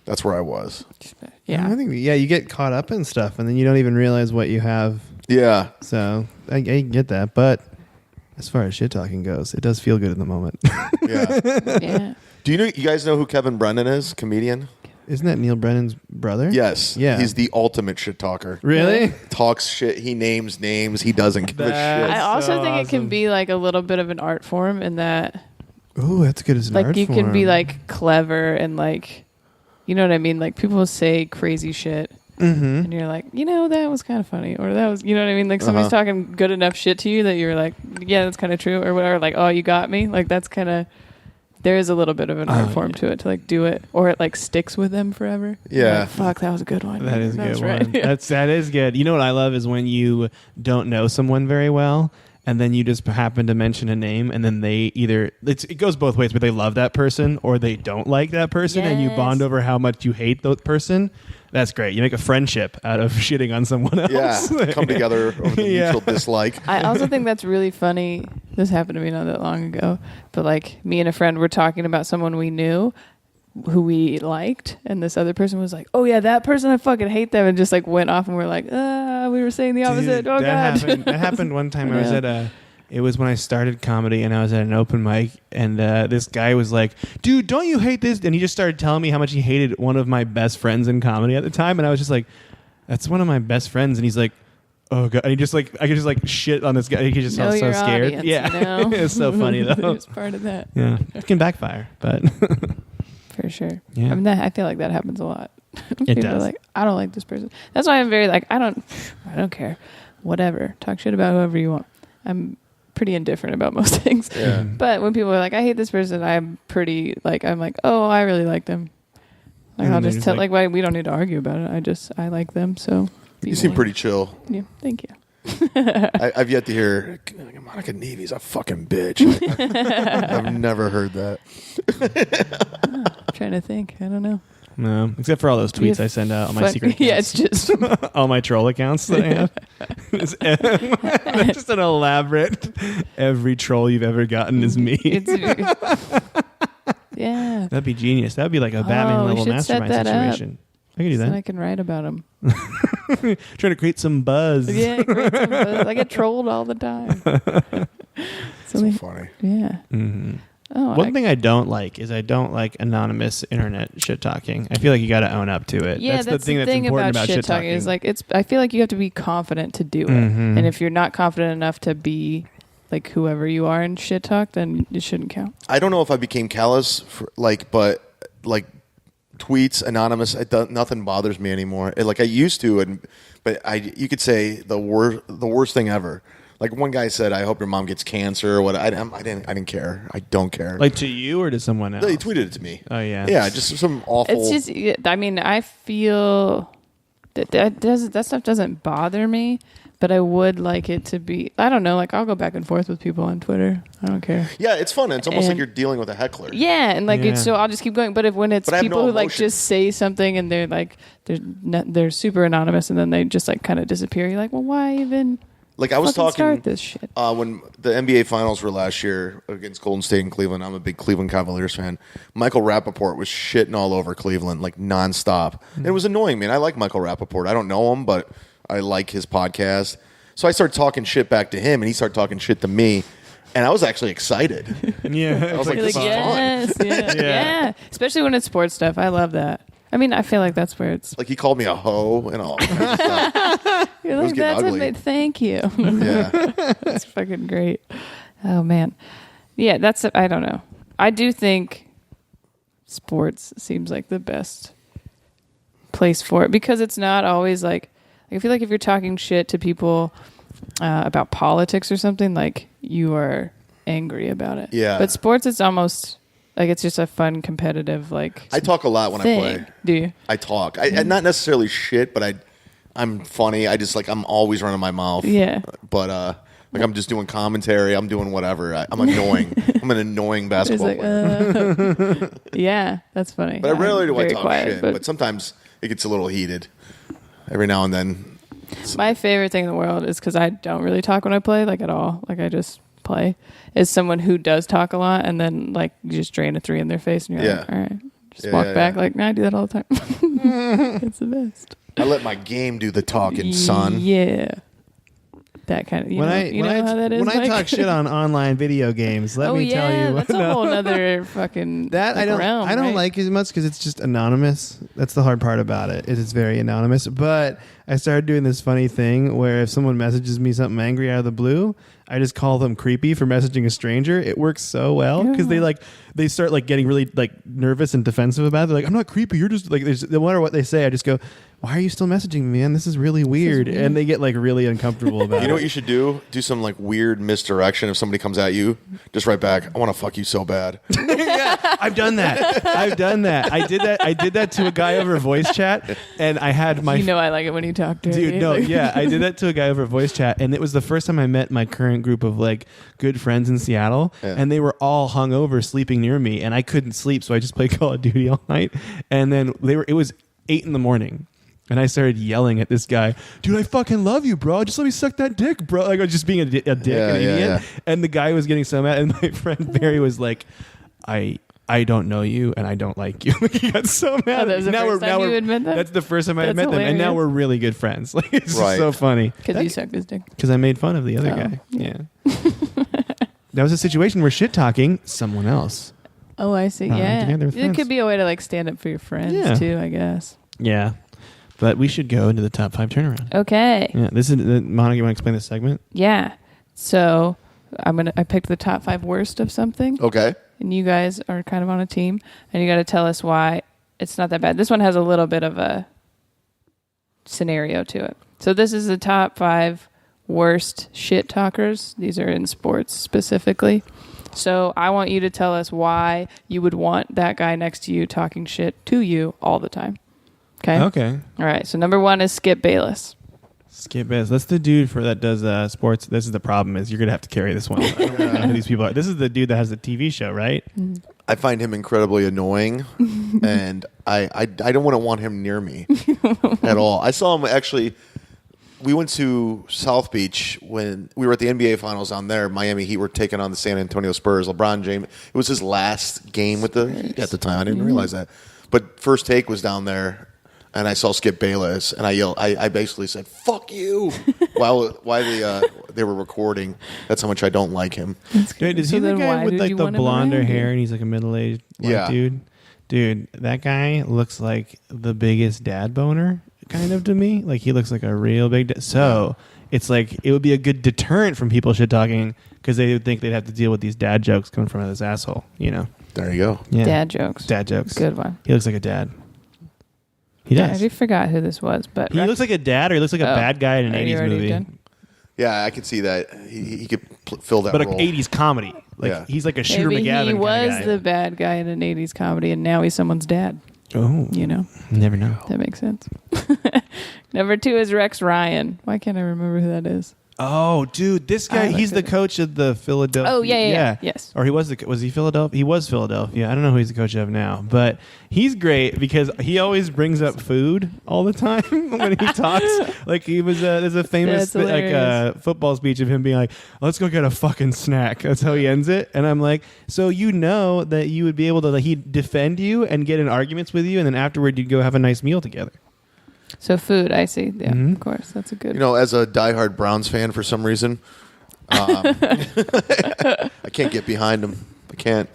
that's where I was. Yeah. I think you get caught up in stuff, and then you don't even realize what you have. Yeah, So I get that, but as far as shit talking goes, it does feel good in the moment. yeah. Yeah. Do you guys know who Kevin Brennan is? Comedian. Isn't that Neil Brennan's brother? Yes. Yeah. He's the ultimate shit talker. Really? Talks shit. He names names. He doesn't give a That's- shit. I also so think it can awesome. be like a little bit of an art form in that Ooh, that's good as an like art you can be form. like clever and like you know what I mean? Like people say crazy shit Mm-hmm. and you're like, that was kind of funny or that was, you know what I mean? Like somebody's talking good enough shit to you that you're like, yeah, that's kind of true or whatever. Like, oh, you got me. Like that's kind of there is a little bit of an art form to it to like do it, or it like sticks with them forever. Yeah. Like, fuck, that was a good one. That is a good one. Right. That is good. You know what I love is when you don't know someone very well, and then you just happen to mention a name, and then they either it goes both ways, but they love that person or they don't like that person, and you bond over how much you hate that person. That's great. You make a friendship out of shitting on someone else. Yeah, come together over the mutual dislike. I also think that's really funny. This happened to me not that long ago, but like me and a friend were talking about someone we knew who we liked, and this other person was like, "Oh yeah, that person, I fucking hate them," and just like went off, and we're like, we were saying the opposite. Dude, oh god, that happened one time. I was at it was when I started comedy, and I was at an open mic, and this guy was like, "Dude, don't you hate this?" And he just started telling me how much he hated one of my best friends in comedy at the time, and I was just like, "That's one of my best friends," and he's like, "Oh god," and he just like I could just like shit on this guy. He just felt so scared. Audience, yeah, it's so funny though. It's part of that. Yeah, it can backfire, but for sure. Yeah. I mean, I feel like that happens a lot. It People does. are like, I don't like this person. That's why I'm very like, I don't care. Whatever. Talk shit about whoever you want. I'm pretty indifferent about most things. Yeah. But when people are like, I hate this person, I'm pretty like, I'm like, oh, I really like them. Like, And I'll they're just just tell, like- like, we don't need to argue about it. I like them. So You seem pretty chill. Yeah. Thank you. I've yet to hear Monica Nevy's a fucking bitch. I've never heard that. I'm trying to think. I don't know. no, except for all those tweets I send out on my secret accounts. Yeah, it's just all my troll accounts that I have. It's just an elaborate. Every troll you've ever gotten is me. Yeah. That'd be genius. That'd be like a Batman we level should set mastermind that up. situation. I could do So I that. can write about them. Trying to create some buzz. Yeah, great. I get trolled all the time. So funny. Yeah. Mm-hmm. Oh, One thing I don't like is I don't like anonymous internet shit talking. I feel like you got to own up to it. Yeah, that's the thing that's important about shit talking. Is like I feel like you have to be confident to do it, Mhm. and if you're not confident enough to be like whoever you are in shit talk, then it shouldn't count. I don't know if I became callous for but tweets anonymous, nothing bothers me anymore. Like I used to, but you could say the worst thing ever. Like one guy said, "I hope your mom gets cancer." Or what? I didn't care. I don't care. Like to you or to someone else? No, he tweeted it to me. Oh yeah. Yeah, just some awful. It's just, I mean, I feel that stuff doesn't bother me, but I would like it to be. I don't know. Like I'll go back and forth with people on Twitter. I don't care. Yeah, it's fun. It's almost like And- you're dealing with a heckler. Yeah, and like Yeah. so I'll just keep going. But when it's But I have people no who like emotion. just say something and they're like they're super anonymous and then they just like kind of disappear. You're like, well, why even? Like I was fucking talking start this shit. When the NBA Finals were last year against Golden State and Cleveland. I'm a big Cleveland Cavaliers fan. Michael Rappaport was shitting all over Cleveland like nonstop. And it was annoying, man. I like Michael Rappaport. I don't know him, but I like his podcast. So I started talking shit back to him, and he started talking shit to me. And I was actually excited. Yeah. I was like, You're this like, is fun. yes, yeah, Yeah. yeah. Especially when it's sports stuff. I love that. I mean, I feel like that's where it's. Like he called me a hoe and all kinds of stuff. You're was like, getting that's ugly. thank you. Yeah. That's fucking great. Oh man, yeah. That's I don't know. I do think sports seems like the best place for it because it's not always like. I feel like if you're talking shit to people about politics or something, like you are angry about it. Yeah. But sports, it's almost like it's just a fun competitive like. I talk a lot when thing. I play. Do you? I talk. I not necessarily shit, but I'm funny. I just like I'm always running my mouth. Yeah. But like I'm just doing commentary. I'm doing whatever. I'm annoying. I'm an annoying It's basketball like, player. yeah, that's funny. But rarely do I very talk quiet, shit. But sometimes it gets a little heated. Every now and then. my favorite thing in the world is because I don't really talk when I play, like at all. Like I just play. Is someone who does talk a lot and then like you just drain a three in their face and you're like, all right, just walk back. Like, nah, I do that all the time. It's the best. I let my game do the talking, son. Yeah. That kind of, you know how that is. when I Mike? talk shit on online video games, let oh me yeah, tell you. that's a whole other fucking That I don't. realm, I don't right? like it as much because it's just anonymous. That's the hard part about it. Is it's very anonymous. But I started doing this funny thing where if someone messages me something angry out of the blue, I just call them creepy for messaging a stranger. It works so well because they start like getting really like nervous and defensive about it. They're like, I'm not creepy. You're just like, no matter what they say, I just go, why are you still messaging me, man? This is really weird. And they get like really uncomfortable about it. You know what you should do? Do some like weird misdirection. If somebody comes at you, just write back, I want to fuck you so bad. Yeah, I've done that. I did that to a guy over voice chat, and I had my... I like it when you talk to Dude, no, yeah. I did that to a guy over voice chat, and it was the first time I met my current group of like good friends in Seattle, and they were all hungover sleeping near me, and I couldn't sleep, so I just played Call of Duty all night. And then it was 8 a.m. And I started yelling at this guy, dude, I fucking love you, bro. Just let me suck that dick, bro. Like I was just being a dick, an idiot. Yeah. And the guy was getting so mad. And my friend Barry was like, I don't know you and I don't like you. He got so mad. That's the first time you admit that? That's the first time I met them. And now we're really good friends. Like it's right. so funny. Because you sucked his dick. Because I made fun of the other guy. Yeah. That was a situation where shit talking someone else. Oh, I see. Yeah. It friends. could be a way to like stand up for your friends too, I guess. Yeah. But we should go into the top 5 turnaround. Okay. Yeah, this is Monica. You want to explain this segment? Yeah. So I picked the top 5 worst of something. Okay. And you guys are kind of on a team, and you got to tell us why it's not that bad. This one has a little bit of a scenario to it. So this is the top 5 worst shit talkers. These are in sports specifically. So I want you to tell us why you would want that guy next to you talking shit to you all the time. Okay. Okay. All right. So number 1 is Skip Bayless. Skip Bayless. That's the dude that does sports. This is the problem is you're going to have to carry this one. I don't know who these people are. This is the dude that has the TV show, right? Mm-hmm. I find him incredibly annoying, and I don't want him near me at all. I saw him actually. We went to South Beach when we were at the NBA Finals down there. Miami Heat were taking on the San Antonio Spurs. LeBron James. It was his last game with the Heat at the time. I didn't realize that. But First Take was down there. And I saw Skip Bayless, and I yelled. I basically said, "Fuck you!" while they were recording. That's how much I don't like him. Dude, is he the guy with like the blonder hair, and he's like a middle-aged white dude? Dude, that guy looks like the biggest dad boner, kind of to me. Like he looks like a real big. So it's like it would be a good deterrent from people shit talking because they would think they'd have to deal with these dad jokes coming from this asshole. You know? There you go. Yeah. Dad jokes. Dad jokes. Good one. He looks like a dad. He does. I already forgot who this was, but he looks like a dad, or he looks like a bad guy in an '80s movie. Done? Yeah, I could see that. He could fill that but role. But an '80s comedy. Like he's like a Shooter Maybe McGavin. He was kind of guy. the bad guy in an '80s comedy, and now he's someone's dad. Oh, you know, never know. That makes sense. Number 2 is Rex Ryan. Why can't I remember who that is? Oh, dude, this guy, he's the coach of the Philadelphia. Oh, yeah. Yes. Or was he Philadelphia? He was Philadelphia. I don't know who he's the coach of now, but he's great because he always brings up food all the time when he talks. Like there's a famous football speech of him being like, "Let's go get a fucking snack." That's how he ends it. And I'm like, so you know that you would be able to he'd defend you and get in arguments with you, and then afterward you'd go have a nice meal together. So food, I see. Yeah, of course. That's a good... You know, as a diehard Browns fan for some reason, I can't get behind him. I can't.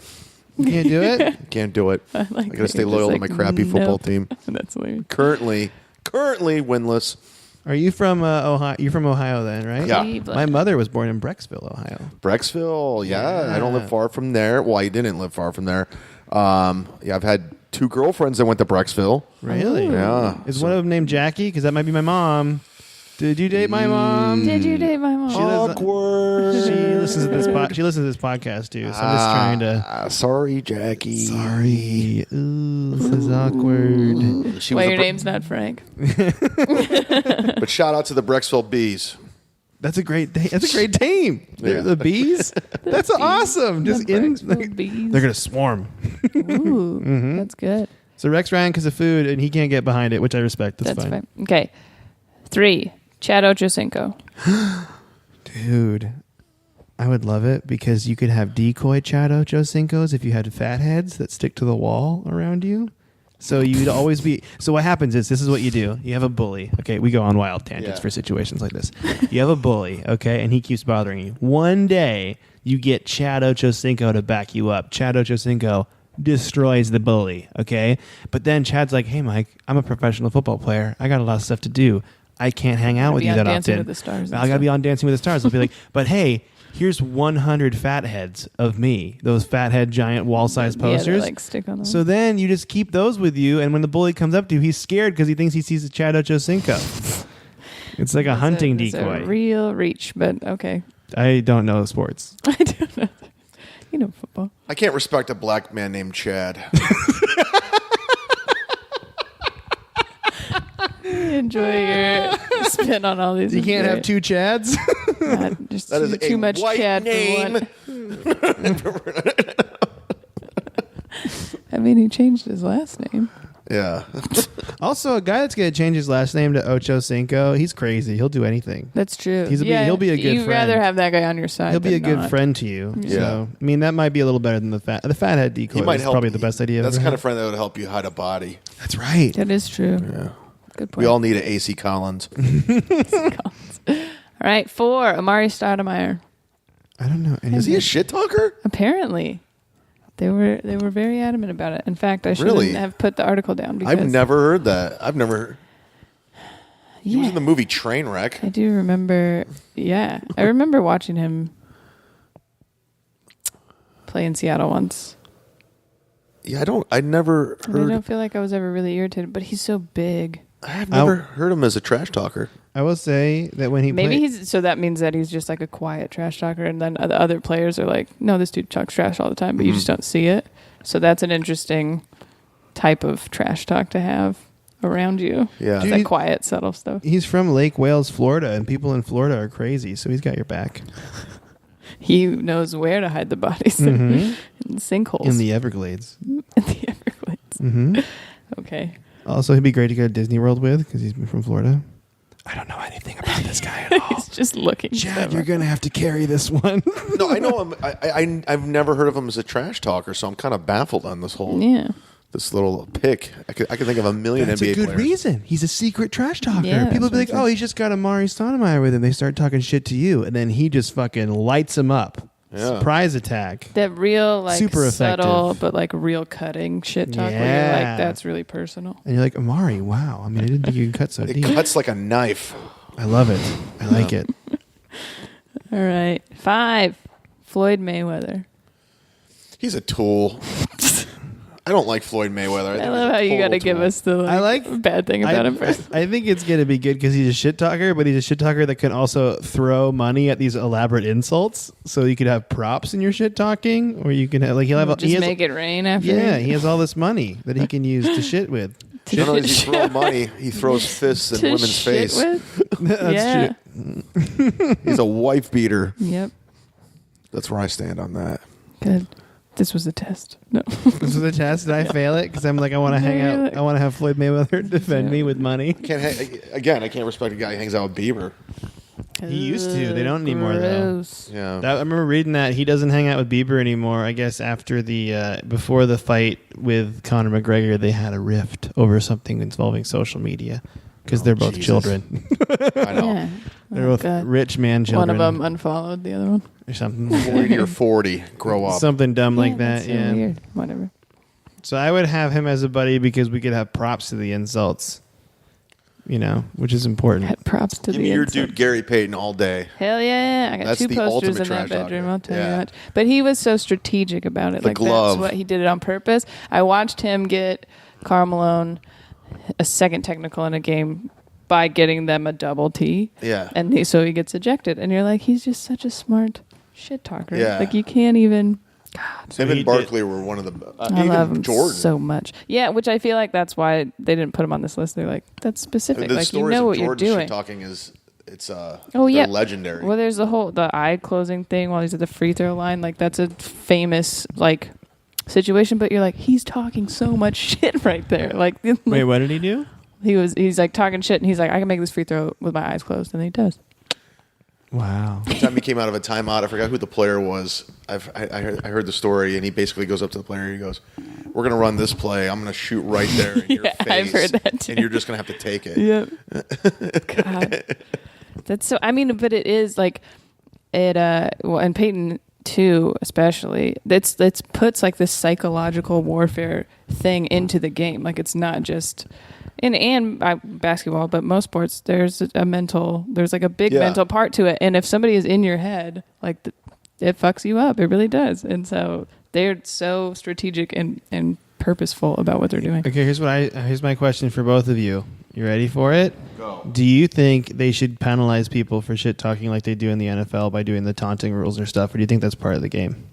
You can't do it? Can't do it. I got to stay loyal to my crappy football team. That's hilarious. Currently winless. Are you from Ohio? You're from Ohio then, right? Yeah. Cleveland. My mother was born in Brecksville, Ohio. Brecksville, yeah. I don't live far from there. Well, I didn't live far from there. I've had 2 girlfriends that went to Brecksville. Really? Yeah. Is one of them named Jackie? Because that might be my mom. Did you date my mom? Did you date my mom? Awkward. She listens to this. She listens to this podcast too. So I'm just trying to. Sorry, Jackie. Sorry. Ooh, this is awkward. She Why was your name's not Frank? But shout out to the Brecksville Bees. That's a great. That's a great team. Yeah. The bees. That's awesome. Just Bees. they're gonna swarm. Ooh, that's good. So Rex Ryan because of food, and he can't get behind it, which I respect. That's fine. Okay, 3. Chad Ochocinco. Dude, I would love it because you could have decoy Chad Ochocinco's if you had fat heads that stick to the wall around you. So you'd always be. So what happens is this is what you do. You have a bully. Okay, we go on wild tangents for situations like this. You have a bully, okay, and he keeps bothering you. One day you get Chad Ochocinco to back you up. Chad Ochocinco destroys the bully, okay? But then Chad's like, "Hey, Mike, I'm a professional football player. I got a lot of stuff to do. I can't hang out with you that Dancing often. with the Stars and I got to stuff. be on Dancing with the Stars. They'll be like, but hey, here's 100 fatheads of me. Those fathead giant wall-sized posters. Yeah, they, like, stick on them. So then you just keep those with you, and when the bully comes up to you, he's scared because he thinks he sees a Chad Ochocinco. It's like a hunting It's decoy. a real reach, but okay. I don't know sports. I don't know. You know football. I can't respect a black man named Chad. Enjoy your spin on all these. You can't have two Chads? Just That is too a much white Chad name. for one. I mean, he changed his last name. Yeah. Also, a guy that's going to change his last name to Ochocinco, he's crazy. He'll do anything. That's true. He'll be a good You'd friend. rather have that guy on your side. He'll be a than good not. friend to you. Yeah. So, I mean, that might be a little better than the fathead decoy. He might is help. probably the best idea. I've That's the ever kind had. of friend that would help you hide a body. That's right. That is true. Yeah. Good point. We all need an AC Collins. All right, 4, Amari Stoudemire. I don't know. Is he a shit talker? Apparently, they were very adamant about it. In fact, I shouldn't Really? have put the article down because I've never heard that. He was Yeah, in the movie Trainwreck. I do remember. Yeah, I remember watching him play in Seattle once. Yeah, I never And I heard. don't feel like I was ever really irritated, but he's so big. I've never heard him as a trash talker. I will say that when he Maybe played, he's so that means that he's just like a quiet trash talker, and then the other players are like, "No, this dude talks trash all the time," but you just don't see it. So that's an interesting type of trash talk to have around you. Yeah. It's Dude, like quiet, subtle stuff. he's from Lake Wales, Florida, and people in Florida are crazy, so he's got your back. He knows where to hide the bodies in sinkholes In the Everglades. in the Everglades. Okay. Also, he'd be great to go to Disney World with because he's from Florida. I don't know anything about this guy at all. He's just looking. Chad, you're going to have to carry this one. No, I know him. I've never heard of him as a trash talker, so I'm kind of baffled on this whole this little pick. I could think of a million That's NBA a good players. reason. He's a secret trash talker. Yeah, People that's be like, what I'm oh, he's just got Amari Stoudemire with him. They start talking shit to you, and then he just fucking lights him up. Yeah. Surprise attack. That real, like, Super subtle, effective. but like real cutting shit talk where you're Yeah. like, that's really personal. And you're like, Amari, wow. I mean, I didn't think you could cut so It deep. cuts like a knife. I love it. I like it. All right. 5, Floyd Mayweather. He's a tool. I don't like Floyd Mayweather. I love how you got to give us the I like- bad thing about him first. I think it's going to be good because he's a shit talker, but he's a shit talker that can also throw money at these elaborate insults. So you could have props in your shit talking, or you can have, like, he'll have Just make it rain after. Yeah, he has all this money that he can use to shit with. Not only does he throw money, he throws fists in to women's shit face. with. That's Yeah. true. He's a wife beater. Yep. That's where I stand on that. Good. This was a test. No. This was a test. Did I fail it? Because I'm like, I want to hang out. I want to have Floyd Mayweather defend me with money. I can't respect a guy who hangs out with Bieber. He used to. They don't anymore, though. Gross. Yeah. I remember reading that he doesn't hang out with Bieber anymore. I guess after the before the fight with Conor McGregor, they had a rift over something involving social media because they're both Jesus. children. I know. Yeah. They're Oh, both God. rich man One children. of them unfollowed the other one. or something. 40 or 40. Grow up. Something dumb like that's that. so Yeah. weird. Whatever. So I would have him as a buddy because we could have props to the insults. You know, which is important. Had props to Give the me your insult. dude Gary Payton all day. Hell yeah. I got That's 2 the posters ultimate in that trash talker. bedroom, I'll tell Yeah. you that. But he was so strategic about it. The Like glove. that's what he did it on purpose. I watched him get Karl Malone a second technical in a game by getting them a double T. Yeah. And so he gets ejected. And you're like, he's just such a smart shit talker. Yeah. Like you can't even. Him he and Barkley were one of the. I even love him Jordan. so much. Yeah, which I feel like that's why they didn't put him on this list. They're like, that's specific. The Like you stories know of what you're Jordan shit doing. talking is it's Oh they're yeah, legendary. Well, there's the eye closing thing while he's at the free throw line. Like that's a famous like situation. But you're like, he's talking so much shit right there. Like Wait, what did he do? he's like talking shit, and he's like, I can make this free throw with my eyes closed, and he does. Wow. One time he came out of a timeout. I forgot who the player was. I heard the story, and he basically goes up to the player. He goes, "We're gonna run this play. I'm gonna shoot right there in your Yeah, face, I've heard that too. and you're just gonna have to take it." Yep. God, that's so. I mean, but it is like it. Well, and Peyton too, especially, it's puts like this psychological warfare thing into the game. Like it's not just and basketball, but most sports, there's like a big mental part to it. And if somebody is in your head, like it fucks you up. It really does. And so they're so strategic and purposeful about what they're doing. Okay, here's my question for both of you. You ready for it? Go. Do you think they should penalize people for shit talking like they do in the NFL by doing the taunting rules or stuff, or do you think that's part of the game?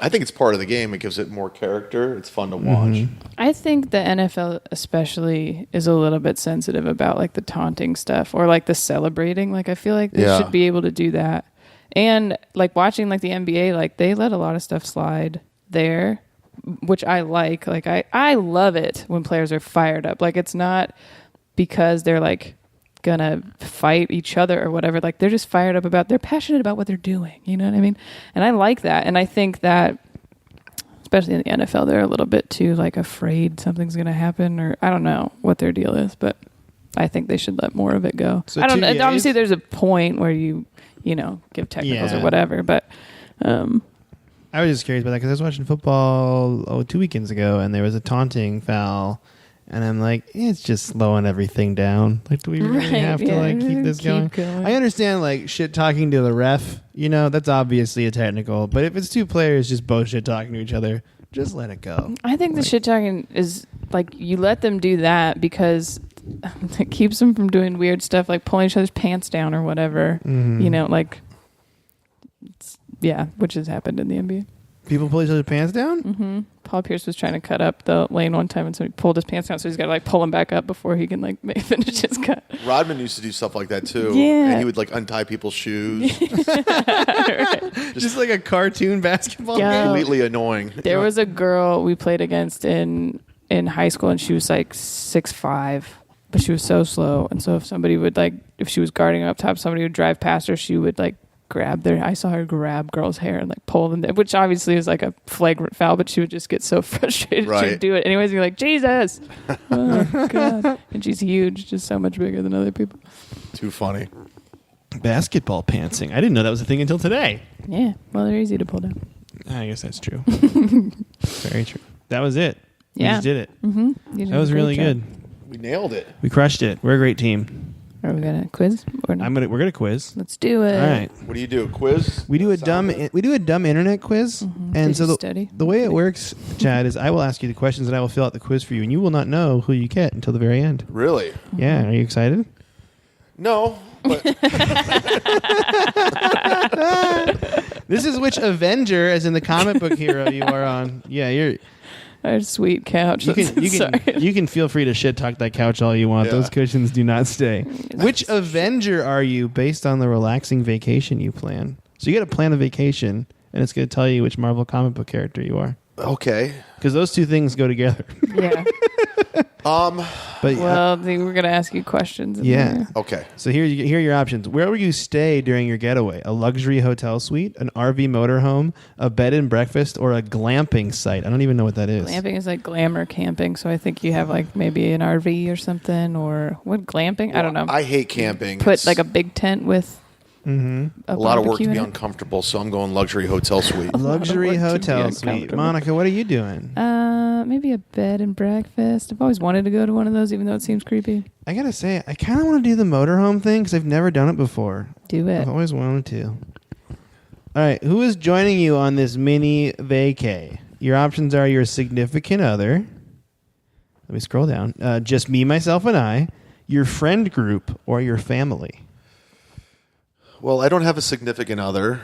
I think it's part of the game. It gives it more character. It's fun to watch. I think the NFL especially is a little bit sensitive about like the taunting stuff or like the celebrating. Like I feel like they should be able to do that. And like watching like the NBA, like they let a lot of stuff slide there, which I like. Like I love it when players are fired up. Like it's not because they're like gonna fight each other or whatever. Like they're just fired up they're passionate about what they're doing. You know what I mean? And I like that. And I think that especially in the NFL, they're a little bit too like afraid something's gonna happen, or I don't know what their deal is, but I think they should let more of it go. So I don't know. Obviously there's a point where you give technicals or whatever, but I was just curious about that because I was watching football 2 weekends ago and there was a taunting foul. And I'm like, it's just slowing everything down. Like, do we really have to keep this going? I understand like shit talking to the ref. That's obviously a technical. But if it's two players just both shit talking to each other, just let it go. I think the shit talking is like you let them do that because it keeps them from doing weird stuff like pulling each other's pants down or whatever. Which has happened in the NBA. People pull each other's pants down? Mm-hmm. Paul Pierce was trying to cut up the lane one time, and somebody pulled his pants down, so he's got to like pull him back up before he can like finish his cut. Rodman used to do stuff like that too. Yeah. And he would like untie people's shoes. Right. Just like a cartoon basketball game. Completely annoying. There was a girl we played against in high school, and she was like 6'5", but she was so slow. And so if somebody would if she was guarding up top, somebody would drive past her, she would like I saw her grab girls' hair and like pull them, which obviously is like a flagrant foul, but she would just get so frustrated she would do it anyways. And you're like, Jesus, oh God, and she's huge, just so much bigger than other people. Too funny. Basketball pantsing. I didn't know that was a thing until today. Yeah, well, they're easy to pull down. I guess that's true. Very true. That was it. We just did it. Mm-hmm. That was really good. We nailed it. We crushed it. We're a great team. Are we gonna quiz? Or no? We're gonna quiz. Let's do it. All right. What do you do? A quiz? We do a dumb internet quiz. Mm-hmm. And so study? the way it works, Chad, is I will ask you the questions and I will fill out the quiz for you, and you will not know who you get until the very end. Really? Yeah. Are you excited? No. But This is which Avenger, as in the comic book hero, you are on. Yeah, you're. Our sweet couch. You can feel free to shit talk that couch all you want. Yeah. Those cushions do not stay. Which Avenger are you based on the relaxing vacation you plan? So you got to plan a vacation, and it's going to tell you which Marvel comic book character you are. okay. Because those two things go together. Yeah. But Well, we're gonna ask you questions. yeah. Okay. So here are your options. Where will you stay during your getaway? A luxury hotel suite, an RV motorhome, a bed and breakfast, or a glamping site? I don't even know what that is. Glamping is like glamour camping, so I think you have like maybe an RV or something, or what glamping? I don't know. I hate camping. Put It's like a big tent with a lot of work to barbecue be in it. uncomfortable, so I'm going luxury hotel suite. Luxury work to be hotel suite. uncomfortable. Monica, what are you doing? Maybe a bed and breakfast. I've always wanted to go to one of those, even though it seems creepy. I gotta say, I kind of want to do the motorhome thing because I've never done it before. Do it. I've always wanted to. All right, who is joining you on this mini vacay? Your options are your significant other. Let me scroll down. Just me, myself, and I. Your friend group or your family. Well, I don't have a significant other.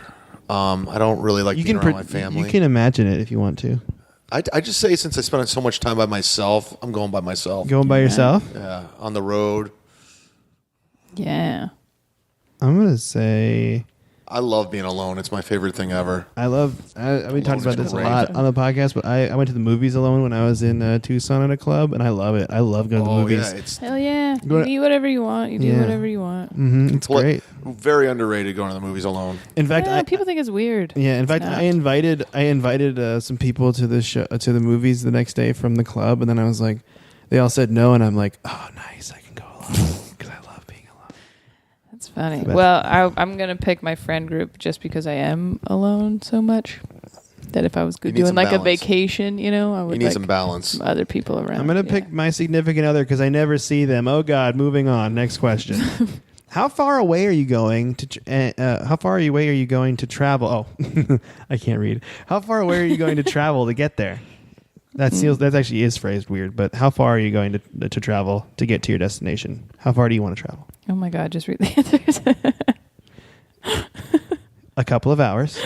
I don't really like being around my family. You can imagine it if you want to. I just say since I spend so much time by myself, I'm going by myself. Going by yourself? Yeah, on the road. Yeah. I'm going to say... I love being alone. It's my favorite thing ever. I've been talking about this a great. lot on the podcast, but I went to the movies alone when I was in Tucson at a club, and I love it. I love going to the movies. Yeah, it's Hell yeah. Go You to- eat whatever you want. You do Yeah. whatever you want. It's great. very underrated going to the movies alone. In fact, People think it's weird. Yeah, in It's fact, not. I invited some people to the show, to the movies the next day from the club, and then I was like, they all said no, and I'm like, oh, nice, I can go alone because I love being alone. That's funny. That's- Well, I'm going to pick my friend group just because I am alone so much. That if I was You need doing some like balance. a vacation, you know, I would You need like some balance. some other people around. I'm going to yeah. pick my significant other because I never see them. Oh, God. Moving on. Next question. How far away are you going to? How far away are you going to travel? Oh, I can't read. How far away are you going to travel to get there? That actually is phrased weird. But how far are you going to travel to get to your destination? How far do you want to travel? Oh my God, just read the answers. A couple of hours,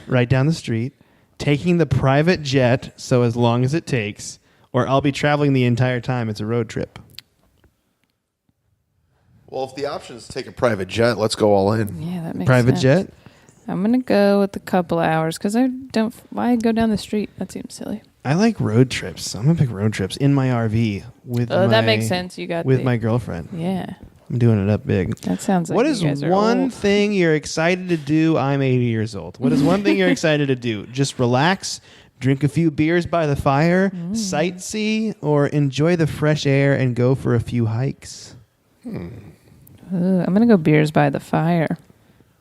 right down the street, taking the private jet, so as long as it takes, or I'll be traveling the entire time. It's a road trip. Well, if the option is to take a private jet, let's go all in. Yeah, that makes Private sense. jet? I'm going to go with a couple hours because I don't. Why go down the street? That seems silly. I like road trips. I'm going to pick road trips in my RV with Oh, that makes sense. You got with my girlfriend. Yeah, I'm doing it up big. that sounds like What you is guys are one old. thing you're excited to do? I'm 80 years old. What is one thing you're excited to do? Just relax, drink a few beers by the fire, sightsee, or enjoy the fresh air and go for a few hikes? Ooh, I'm going to go beers by the fire.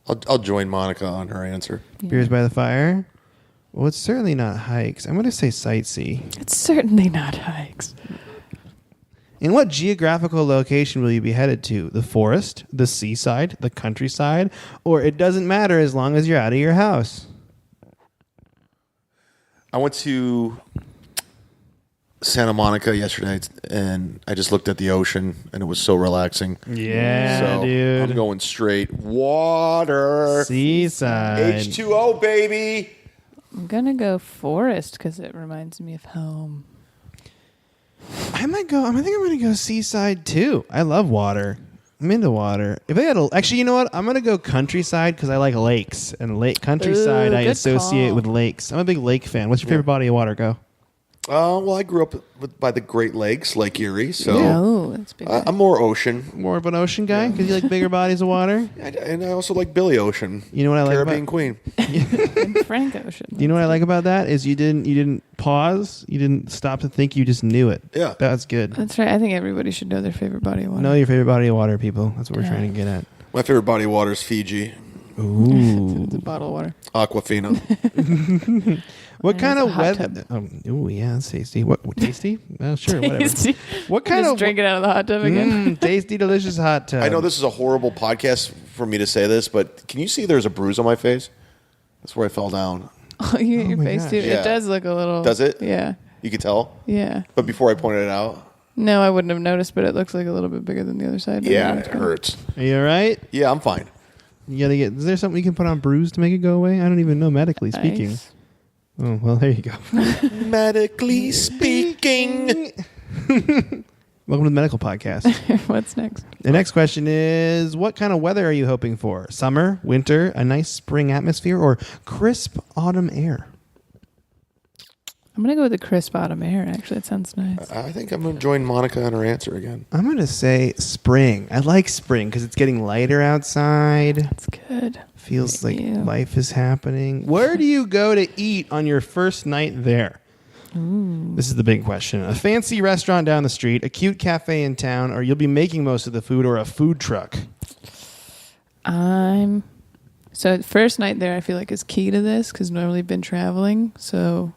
I'll join Monica on her answer. Beers by the fire? Well, it's certainly not hikes. I'm going to say sightsee. It's certainly not hikes. In what geographical location will you be headed to? The forest, the seaside, the countryside, or it doesn't matter as long as you're out of your house? I went to Santa Monica yesterday, and I just looked at the ocean, and it was so relaxing. Yeah, So dude. I'm going straight water. Seaside. H2O, baby. I'm going to go forest because it reminds me of home. I think I'm gonna go seaside too. I love water. I'm into water. If I had actually, you know what? I'm gonna go countryside because I like lakes, and countryside Ooh, I good associate call. with lakes. I'm a big lake fan. What's your favorite body of water? Go. Well, I grew up by the Great Lakes, Lake Erie, so Oh, that's big. I'm more ocean. More of an ocean guy because you like bigger bodies of water. And I also like Billy Ocean. You know what I like Caribbean about? Queen. And Frank Ocean. You know what I like about that is you didn't pause. You didn't stop to think. You just knew it. Yeah. That's good. That's right. I think everybody should know their favorite body of water. Know your favorite body of water, people. That's what we're trying to get at. My favorite body of water is Fiji. Ooh. It's a bottle of water. Aquafina. What And kind it's of a hot weather? tub. Oh, yeah, that's tasty. What tasty? Sure, whatever. Tasty. What kind Just of drink it out of the hot tub again. tasty, delicious hot tub? I know this is a horrible podcast for me to say this, but can you see there's a bruise on my face? That's where I fell down. Oh, you hit your my face gosh. too. Yeah. It does look a little. Does it? Yeah. You can tell? Yeah. But before I pointed it out, No, I wouldn't have noticed, but it looks like a little bit bigger than the other side. yeah, it hurts. Are you all right? Yeah, I'm fine. You gotta get. Is there something you can put on bruise to make it go away? I don't even know medically speaking. Nice. Oh well, there you go. Medically speaking. Welcome to the medical podcast. What's next? The next question is: what kind of weather are you hoping for? Summer, winter, a nice spring atmosphere, or crisp autumn air? I'm going to go with the crisp autumn air, actually. It sounds nice. I think I'm going to join Monica on her answer again. I'm gonna say spring. I like spring because it's getting lighter outside. That's good. Feels like Yeah. life is happening. Where do you go to eat on your first night there? This is the big question. A fancy restaurant down the street, a cute cafe in town, or you'll be making most of the food, or a food truck? So first night there, I feel like is key to this because normally you've been traveling, so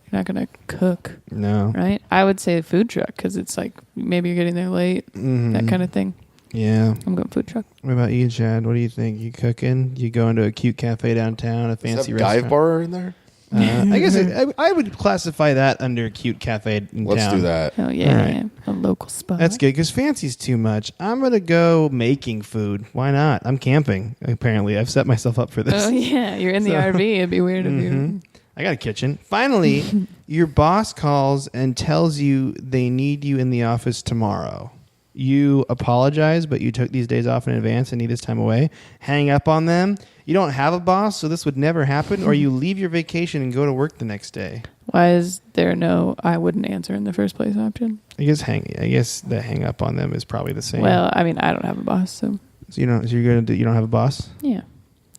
you're not going to cook, No. right? I would say a food truck because it's like maybe you're getting there late, that kind of thing. Yeah. I'm going food truck. What about you, Chad? What do you think? You cooking? You going to a cute cafe downtown, a Is fancy that restaurant? dive bar in there? I guess I would classify that under a cute cafe in Let's town. do that. Oh, yeah, All right. yeah. A local spot. That's good because fancy's too much. I'm going to go making food. Why not? I'm camping, apparently. I've set myself up for this. Oh, yeah. You're in the RV. It'd be weird if you... I got a kitchen. Finally, your boss calls and tells you they need you in the office tomorrow. You apologize, but you took these days off in advance and need this time away. Hang up on them. You don't have a boss, so this would never happen. Or you leave your vacation and go to work the next day. Why is there no I wouldn't answer in the first place option? I guess the hang up on them is probably the same. Well, I mean, I don't have a boss, so... So you don't have a boss? Yeah.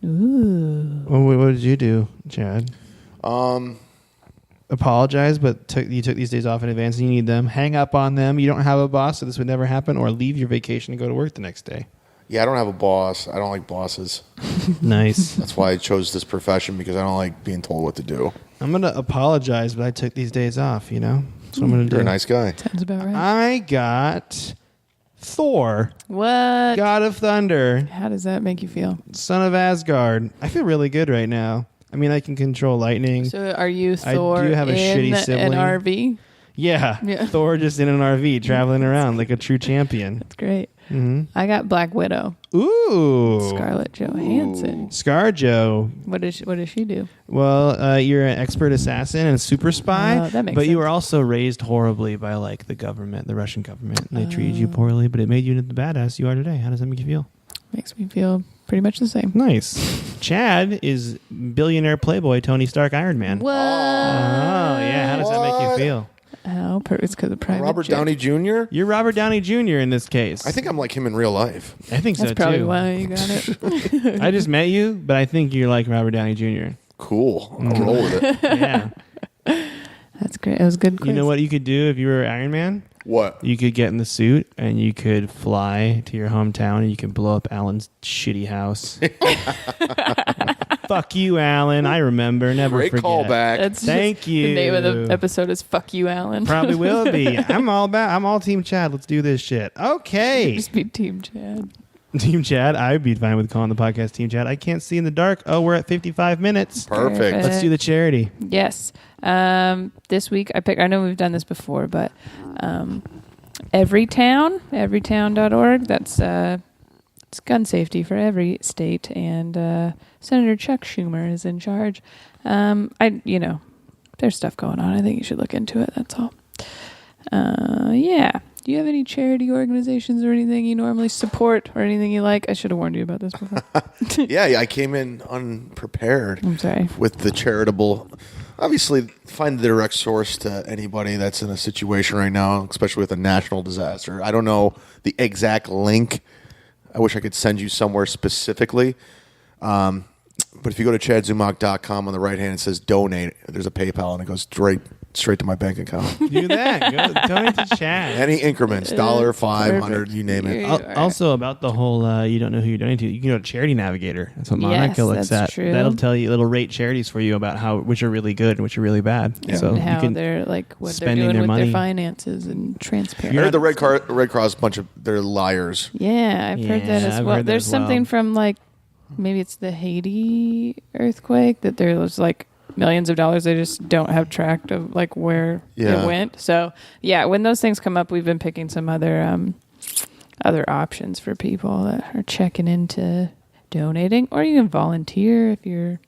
Ooh. Well, what did you do, Chad? Apologize, but you took these days off in advance and you need them. Hang up on them. You don't have a boss, so this would never happen. Or leave your vacation and go to work the next day. Yeah, I don't have a boss. I don't like bosses. Nice. That's why I chose this profession, because I don't like being told what to do. I'm going to apologize, but I took these days off, you know? That's what I'm going to do. You're a nice guy. Sounds about right. I got Thor, What? God of Thunder, How does that make you feel? son of Asgard. I feel really good right now. I mean, I can control lightning. So are you I Thor do have a in shitty an sibling. RV? Yeah, Thor just in an RV traveling around like a true champion. That's great. Mm-hmm. I got Black Widow. Ooh. Scarlett Johansson. ScarJo. What does she do? Well, you're an expert assassin and super spy, Oh, that makes but you sense. were also raised horribly by like the government, the Russian government. And they treated you poorly, but it made you the badass you are today. How does that make you feel? Makes me feel pretty much the same. Nice. Chad is billionaire playboy Tony Stark Iron Man. What? Oh, yeah. How does that make you What? feel? Oh, it's because of private Robert jet. Downey Jr.? You're Robert Downey Jr. in this case. I think I'm like him in real life. I think That's so probably too. why you got it. I just met you, but I think you're like Robert Downey Jr. Cool. I'll roll with it. Yeah. That's great. It was a good quiz. You know what you could do if you were Iron Man? What? You could get in the suit and you could fly to your hometown and you could blow up Alan's shitty house. Fuck you, Alan. I remember. Never Great forget. callback. That's Thank just, you. The name of the episode is "Fuck You, Alan." Probably will be. I'm all Team Chad. Let's do this shit. Okay. Just be Team Chad. Team Chad. I'd be fine with calling the podcast Team Chad. I can't see in the dark. Oh, we're at 55 minutes. Perfect. Let's do the charity. Yes. This week I know we've done this before, but everytown.org. That's it's gun safety for every state, and Senator Chuck Schumer is in charge. There's stuff going on. I think you should look into it. That's all. Yeah. Do you have any charity organizations or anything you normally support or anything you like? I should have warned you about this before. Yeah, I came in unprepared I'm sorry. with the charitable. Obviously, find the direct source to anybody that's in a situation right now, especially with a national disaster. I don't know the exact link. I wish I could send you somewhere specifically. But if you go to chadzumock.com on the right hand, it says donate. There's a PayPal, and it goes straight to my bank account. Do that. Go donate to Chad. Any increments, $1, $5, you name it. Also, about the whole you don't know who you're donating to, you can go to Charity Navigator. That's what Monica looks that's at. true. That'll tell you, it'll rate charities for you about which are really good and which are really bad. Yeah. So And how you can they're like what they're spending doing their with money. their finances and transparent. I heard the Red Cross, they're liars. Yeah, I've heard that Yeah, as I've well. heard that There's as well. something from like maybe it's the Haiti earthquake that there was like millions of dollars they just don't have track of like where Yeah. it went. So yeah, when those things come up, we've been picking some other options for people that are checking into donating, or you can volunteer if you're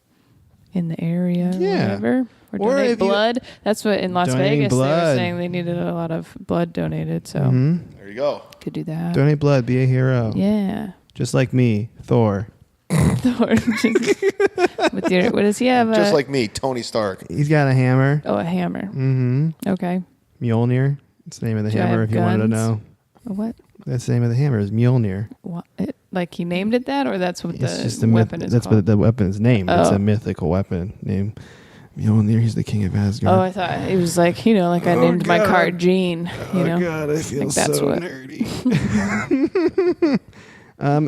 in the area or Yeah. whatever. Or Or donate if you- blood. That's what in Las Donating Vegas they were blood. saying they needed a lot of blood donated, so There you go. could do that. donate blood, be a hero. Yeah. Just like me, Thor. Thor, with your, what does he have? Just like me, Tony Stark. He's got a hammer. a hammer. Mm-hmm. Okay. Mjolnir. That's the name of the Do I hammer have if you wanted to guns? know. A what? That's the name of the hammer is Mjolnir. What? Like he named it that, or that's what It's just the a weapon is That's called? what the weapon is named. It's Oh. a mythical weapon named Mjolnir. He's the king of Asgard. Oh, I thought it was like like I named my car Gene. God, I feel Like that's so what- nerdy.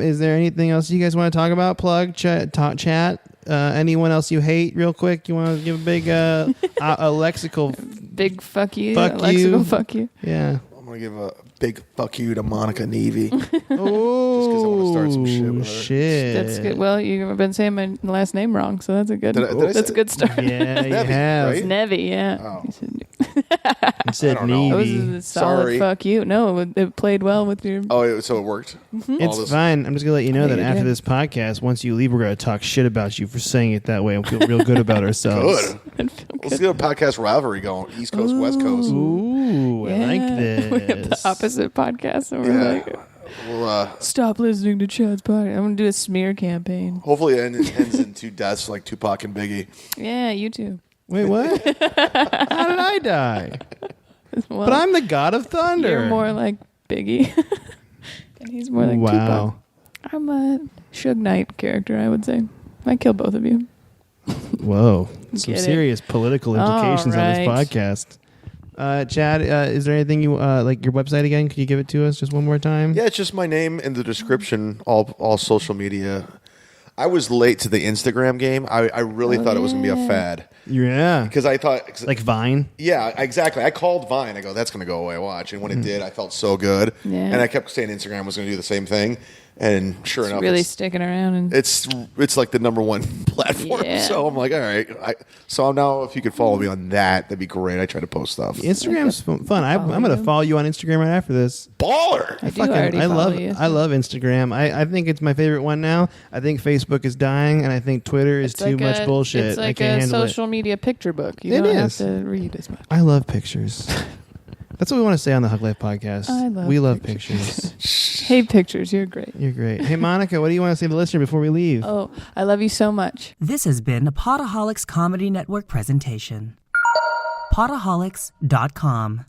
Is there anything else you guys want to talk about? Plug, chat. Anyone else you hate, real quick? You want to give a big a lexical? Big fuck you, Fuck lexical you. fuck you. Yeah. I'm going to give a big fuck you to Monica Neevy. Oh, I wanna start some shit with her. shit. That's good. Well, you've been saying my last name wrong, so that's a good. Did I That's say- a good start. Yeah, you Nevi, have. right? Nevi, yeah. Oh. You said- It said I don't know. That was Navy. a solid Sorry. fuck you. No, it played well with your. Oh, so it worked? It's fine. I'm just gonna let you know that you after did. this podcast, once you leave, we're gonna talk shit about you for saying it that way and feel real good about ourselves. Good. Let's get a podcast rivalry going. East Coast, West Coast. Ooh, I like We have the this. opposite podcast, so we're Yeah. like, Well, stop listening to Chad's podcast. I'm gonna do a smear campaign. hopefully it ends in 2 deaths like Tupac and Biggie. Yeah, you too. Wait, what? How did I die? Well, But I'm the god of thunder. you're more like Biggie, and he's more like wow. Tupac. I'm a Suge Knight character, I would say. I kill both of you. Whoa. Some Get it. serious political implications on this All right. podcast. Chad, is there anything you like your website again? Could you give it to us just one more time? Yeah, it's just my name in the description, all social media. I was late to the Instagram game. I really thought it was going to be a fad. Yeah. Because I thought... Like Vine? Yeah, exactly. I called Vine. I go, that's going to go away, watch. And when it did, I felt so good. Yeah. And I kept saying Instagram was going to do the same thing. And sure enough, really sticking around. And it's like the number one platform. Yeah. So I'm like, all right. So now if you could follow me on that, that'd be great. I try to post stuff. Instagram's fun. I'm going to follow you on Instagram right after this. Baller! I love Instagram. I think it's my favorite one now. I think Facebook is dying, and I think Twitter is too much bullshit. It's like I can't a handle social media picture book. You It don't is. have to read as much. I love pictures. That's what we want to say on the Hug Life podcast. We love pictures. Hey, pictures, you're great. You're great. Hey, Monica, what do you want to say to the listener before we leave? Oh, I love you so much. This has been a Podaholics Comedy Network presentation. Podaholics.com